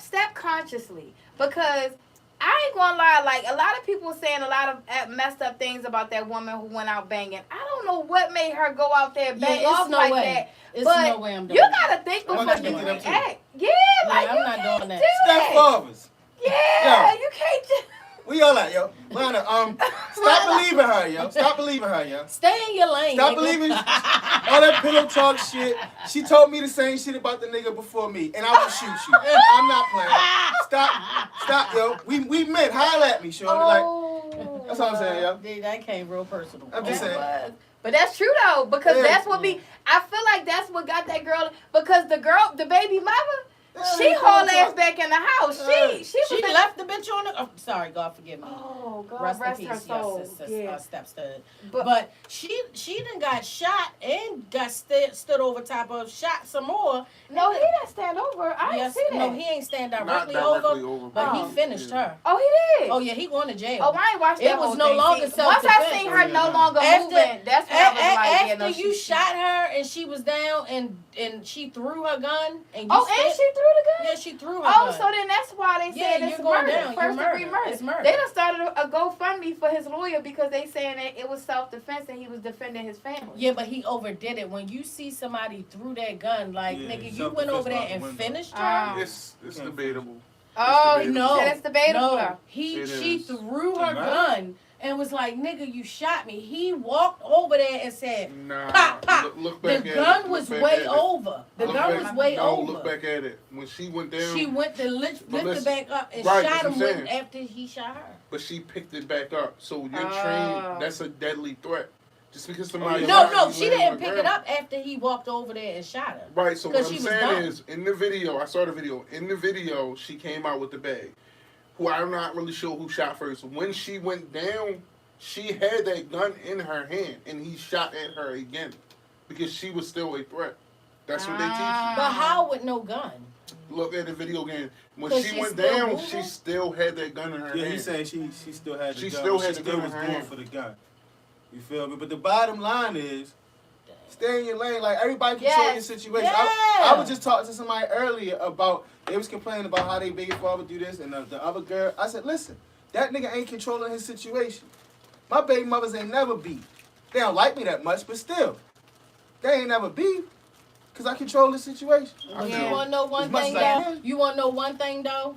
step consciously because I ain't gonna lie. Like a lot of people saying a lot of messed up things about that woman who went out banging. I don't know what made her go out there and bang off no like way. that. It's But no way I'm doing you that. gotta think I'm before not you doing that too. react. Yeah, like I'm you not can't doing that. do Step it. fathers. Yeah, Yo. you can't just. We all at, yo. Lana, stop believing her, yo. Stop believing her, yo. Stay in your lane. Stop nigga. believing all that pillow talk shit. She told me the same shit about the nigga before me, and I will shoot you. I'm not playing. Stop, yo. We men. Holler at me, shorty. Like, that's all I'm saying, yo. Dude, that came real personal. I'm just saying. But that's true though, because Yeah. that's what I feel like that's what got that girl. Because the baby mama, she Yeah, hauled yeah. ass back in the house. She She was left the bitch on the. Oh, sorry, God forgive me. Oh God, Rest rest in her peace, soul. yes, Yeah. step stud. But- But she done got shot and got stood over top of, shot some more. No, he didn't stand over. I Yes, didn't see that. no, he ain't stand Not directly directly over, over, but Oh. he finished Yeah. her. Oh, he did. Oh yeah, he going to jail. Oh, I ain't watched It that was whole no thing. longer See, once I self-defense. seen her no Yeah. longer After- moving, that's when I was like, yeah, after no, you shot her and she was down and she threw her gun and you Oh, and she threw the gun. yeah, she threw her Oh, gun. so then that's why they Yeah, said it's you're going murder, down. You're first degree murder. murder. It's murder. They done started a GoFundMe for his lawyer because they saying that it was self-defense and he was defending his family. Yeah, but he overdid it. When you see somebody threw that gun, like, Yeah, nigga, you went self-defense over there out the and window. finished her. It's debatable. Oh, It's you no, said it's debatable. no. She It is. threw her Right. gun and was like, nigga, you shot me. He walked over there and said, Nah, pop, pop. Look The back at it. gun Look was back way at it. over. The Look gun back- was way no, over. look back at it. When she went down, She went to lift But it listen, back up and right, shot that's him what I'm with, saying. after he shot her. but she picked it back up. So you're Oh. trained. That's a deadly threat. Just because somebody. No, shot No, you she laying on didn't the pick it ground. up after he walked over there and shot her. Right, so what 'Cause I'm she was saying done. is, in the video, I saw the video. In the video, she came out with the bag. Who I'm not really sure who shot first. When she went down, she had that gun in her hand, and he shot at her again because she was still a threat. That's what they teach you. But how with no gun? Look at the video again. When 'Cause she she's went still down, moving? she still had that gun in her Yeah, hand. he's saying she still had the She gun. still but had she the still gun was in her going hand. for the gun. You feel me? But the bottom line is, stay in your lane. Like, everybody control your Yes. situation. Yeah. I was just talking to somebody earlier about, they was complaining about how they baby father do this and the other girl. I said, listen, that nigga ain't controlling his situation. My baby mothers ain't never beef. They don't like me that much, but still, they ain't never beef because I control the situation. I You feel- want to know one As much thing, as I though? can. You want to know one thing, though?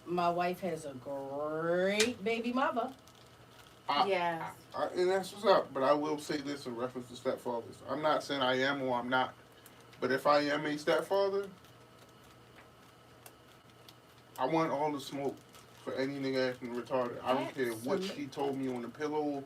My wife has a great baby mother. Yes. And that's what's up. But I will say this in reference to stepfathers. I'm not saying I am or I'm not. But if I am a stepfather, I want all the smoke for any nigga acting retarded. I don't care what she told me on the pillow,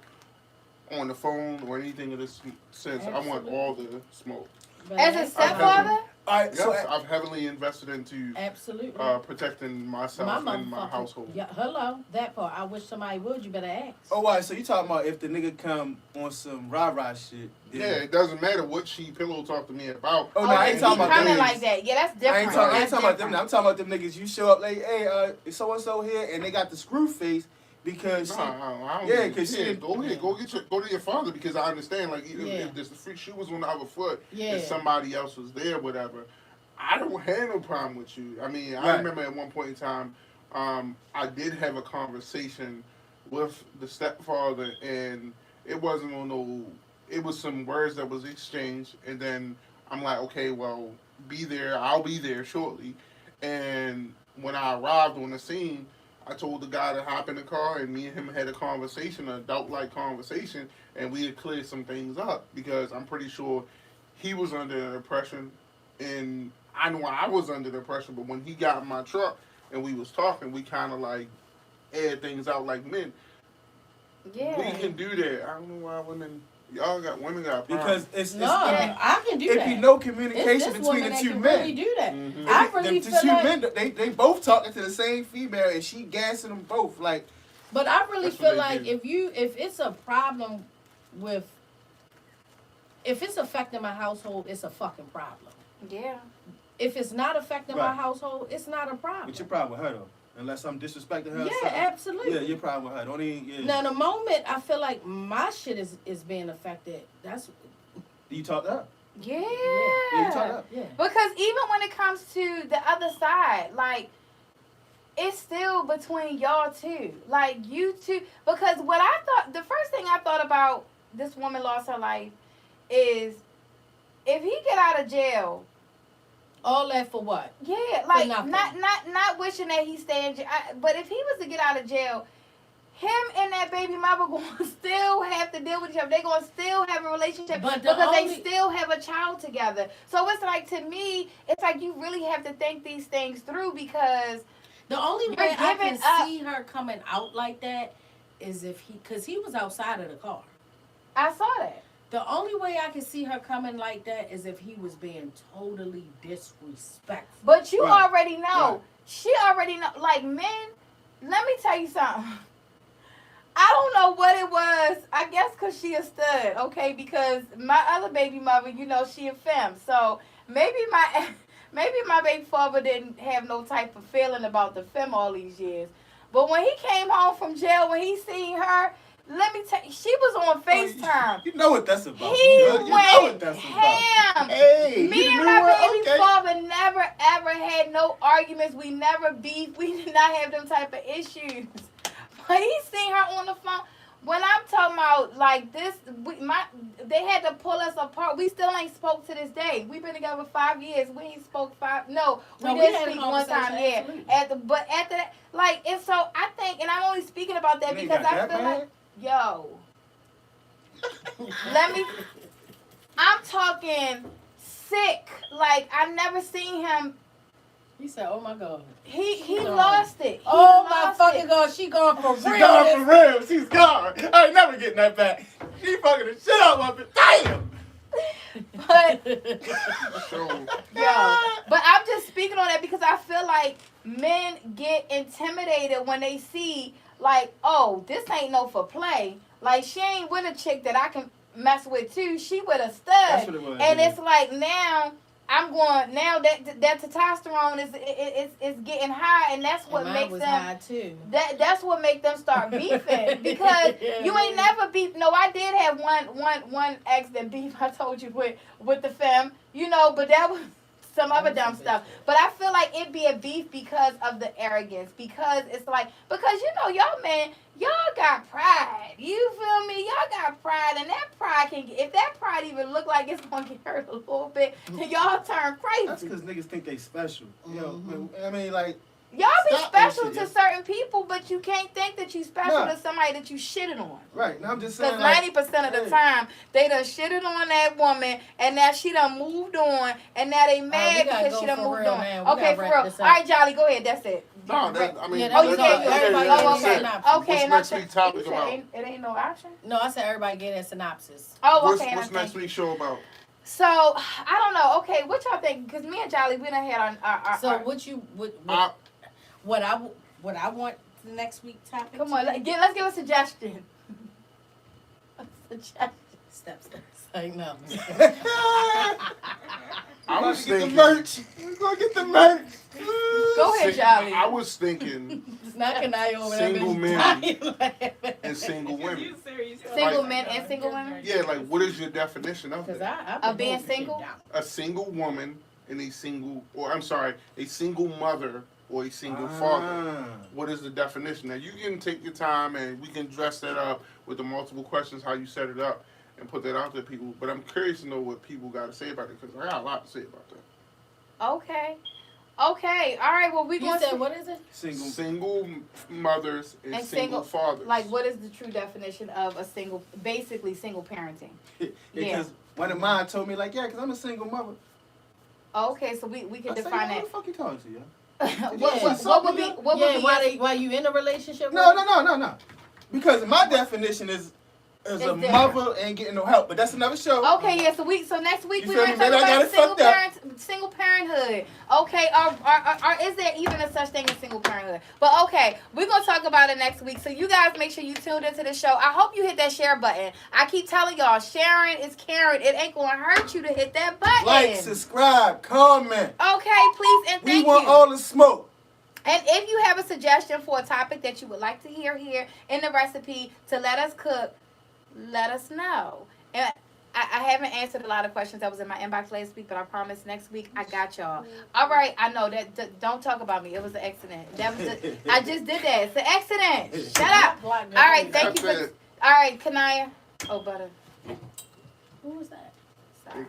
on the phone, or anything of this sense. I want all the smoke. As a stepfather? All right, so Yes, I've heavily invested into Absolutely. protecting My myself and my motherfucker. household. Yeah, hello. That part. I wish somebody would. You better ask. oh, all right, so you talking about if the nigga come on some rah-rah shit. Yeah, it doesn't matter what she pillow talked to me about. Oh, no, I if ain't he talking about coming them. like that. Yeah, that's different. I ain't talking That's about them. different. I'm talking about them niggas. You show up like, hey, so and so here, and they got the screw face because she, I don't Yeah, need- 'cause she- go ahead, go to your father because I understand. Like, Yeah. if the free shoe was on the other foot Yeah. and somebody else was there, whatever, I don't have no problem with you. I mean, I Right. remember at one point in time, I did have a conversation with the stepfather, and it wasn't on no. It was some words that was exchanged, and then I'm like, okay, well, be there. I'll be there shortly. And when I arrived on the scene, I told the guy to hop in the car, and me and him had a conversation, an adult-like conversation, and we had cleared some things up because I'm pretty sure he was under the impression, and I know I was under the impression, but when he got in my truck and we was talking, we kind of like aired things out like men. Yeah. We can do that. I don't know why women got a problem. Because it's No, I can do it that. be no It's communication this between woman the that two can men. really do that. Mhm. I really the feel two like, men, they both talking to the same female, and she gassing them both. Like, but I really That's feel what they like do. if it's a problem with, if it's affecting my household, it's a fucking problem. Yeah. If it's not affecting my Right. household, it's not a problem. but your problem with her though, unless I'm disrespecting her. or Yeah, something. absolutely. Yeah, your problem with her. Don't even. Yeah. Now the moment I feel like my shit is being affected, that's Do you talk to her? Yeah. Yeah, you talk to her. yeah. Because even when it comes to the other side, like, it's still between y'all two. Like, you two. Because what I thought, the first thing I thought about this woman lost her life is if he get out of jail, All that for what? yeah, like, nothing. not wishing that he stay in jail. But if he was to get out of jail, him and that baby mama going to still have to deal with each other. They're going to still have a relationship But the because they only- still have a child together. So it's like, to me, it's like you really have to think these things through because The only You're way I giving can up. see her coming out like that is if because he was outside of the car. I saw that. The only way I can see her coming like that is if he was being totally disrespectful. But you Right. already know. Right. She already know. Like, men, let me tell you something. I don't know what it was. I guess because she a stud, okay? Because my other baby mother, you know, she a femme. So maybe my baby father didn't have no type of feeling about the femme all these years. But when he came home from jail, when he seen her, let me tell you, she was on FaceTime. You know what that's about. He you know what went that's about. ham. Hey, Me and my baby father never ever had no arguments. We never beefed. We did not have them type of issues. But he seen her on the phone. When I'm talking about like this, they had to pull us apart. We still ain't spoke to this day. We've been together 5 years. We ain't spoke No, we we did had a speak one time. conversation, Yeah, absolutely. but after that, like, and so I think, and I'm only speaking about that It ain't because got I that feel bad? like, yo, let me. I'm talking sick. Like, I never seen him. He said, "Oh my God." He gone. lost it. He Oh my lost fucking it. God, she gone for She real. gone for real. She's gone. I ain't never getting that back. She fucking the shit out of it. Damn. But So yo, but I'm just speaking on that because I feel like men get intimidated when they see like, oh, this ain't no for play. Like, she ain't with a chick that I can mess with too. She with a stud. That's what it was. And yeah. it's like now that testosterone is getting high, and that's what And mine makes was them. high too. That's what make them start beefing because you ain't never beef. No, I did have one ex that beef. I told you with the femme, you know, but that was some other dumb stuff. But I feel like it be a beef because of the arrogance. Because it's like because you know y'all men, y'all got pride. You feel me? Y'all got pride, and that pride can get, if that pride even look like it's gonna get hurt a little bit, then y'all turn That's crazy. because niggas think they special. You know, Mhm. I mean, like, Y'all be Stop that special shit, to yeah. certain people, but you can't think that you special Nah. to somebody that you shitted on. right. Now I'm just saying, Because like, 90% of the hey. time, they done shitted on that woman, and now she done moved on, and now they mad gotta because go she done for moved real on. now. We Okay, gotta for wrap real. this All up. right, Jolly, go ahead. That's it. no, that, I mean, Yeah, Oh, you that's gave all. Everybody oh, gave a okay. synopsis. Okay, What's and I next said, week's topic you said about? it ain't no option? No, I said everybody get a synopsis. Oh, what's, okay. and what's I next think- week's show about? So, I don't know. Okay, what y'all think? Because me and Jolly, we done had our So our- what I want the next week topic. come to on, be? let's give a suggestion. A suggestion. Steps. Like no. I was get the thinking. merch. We're gonna get the merch. Go ahead, Jolly. I was thinking Just knocking eye over there. Single bitch men. dying. and single You women. serious? Single Like- men and single women? Yeah, like what is your definition of Cause it? I've Of been being holding shit single? down. A single woman and a single, or I'm sorry, a single mother or a single father? What is the definition? Now you can take your time and we can dress that up with the multiple questions, how you set it up, and put that out to people. But I'm curious to know what people got to say about it because I got a lot to say about that. Okay. Okay. All right. Well, we You going said to what is it? Single mothers and single fathers. like what is the true definition of a single, basically single parenting? Because one of mine told me like, yeah, because I'm a single mother. Okay, so we can I said, define yeah, that. what the fuck you talking to, yo? What would be Why you in a relationship? No. Because my definition is a different. mother ain't getting no help, but that's another show. Okay, yeah. So next week You we feel might me? talk Maybe I about got it single parenthood. Okay, is there even a such thing as single parenthood? But okay, we're gonna talk about it next week. So you guys make sure you tuned into the show. I hope you hit that share button. I keep telling y'all, sharing is caring. It ain't gonna hurt you to hit that button. Like, subscribe, comment. Okay, please and We thank want you. all the smoke. And if you have a suggestion for a topic that you would like to hear here in the recipe to let us cook, let us know. And I haven't answered a lot of questions that was in my inbox last week, but I promise next week I got y'all. All right, I know that. Don't talk about me. It was an accident. That was. I just did that. It's an accident. Shut up. All right, thank you for. All right, Kanaya. Oh, butter. Who was that? Sorry.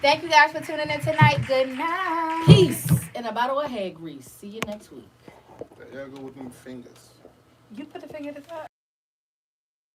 Thank you guys for tuning in tonight. Good night. Peace and a bottle of hair grease. See you next week. There you go with them fingers. You put the finger at the top.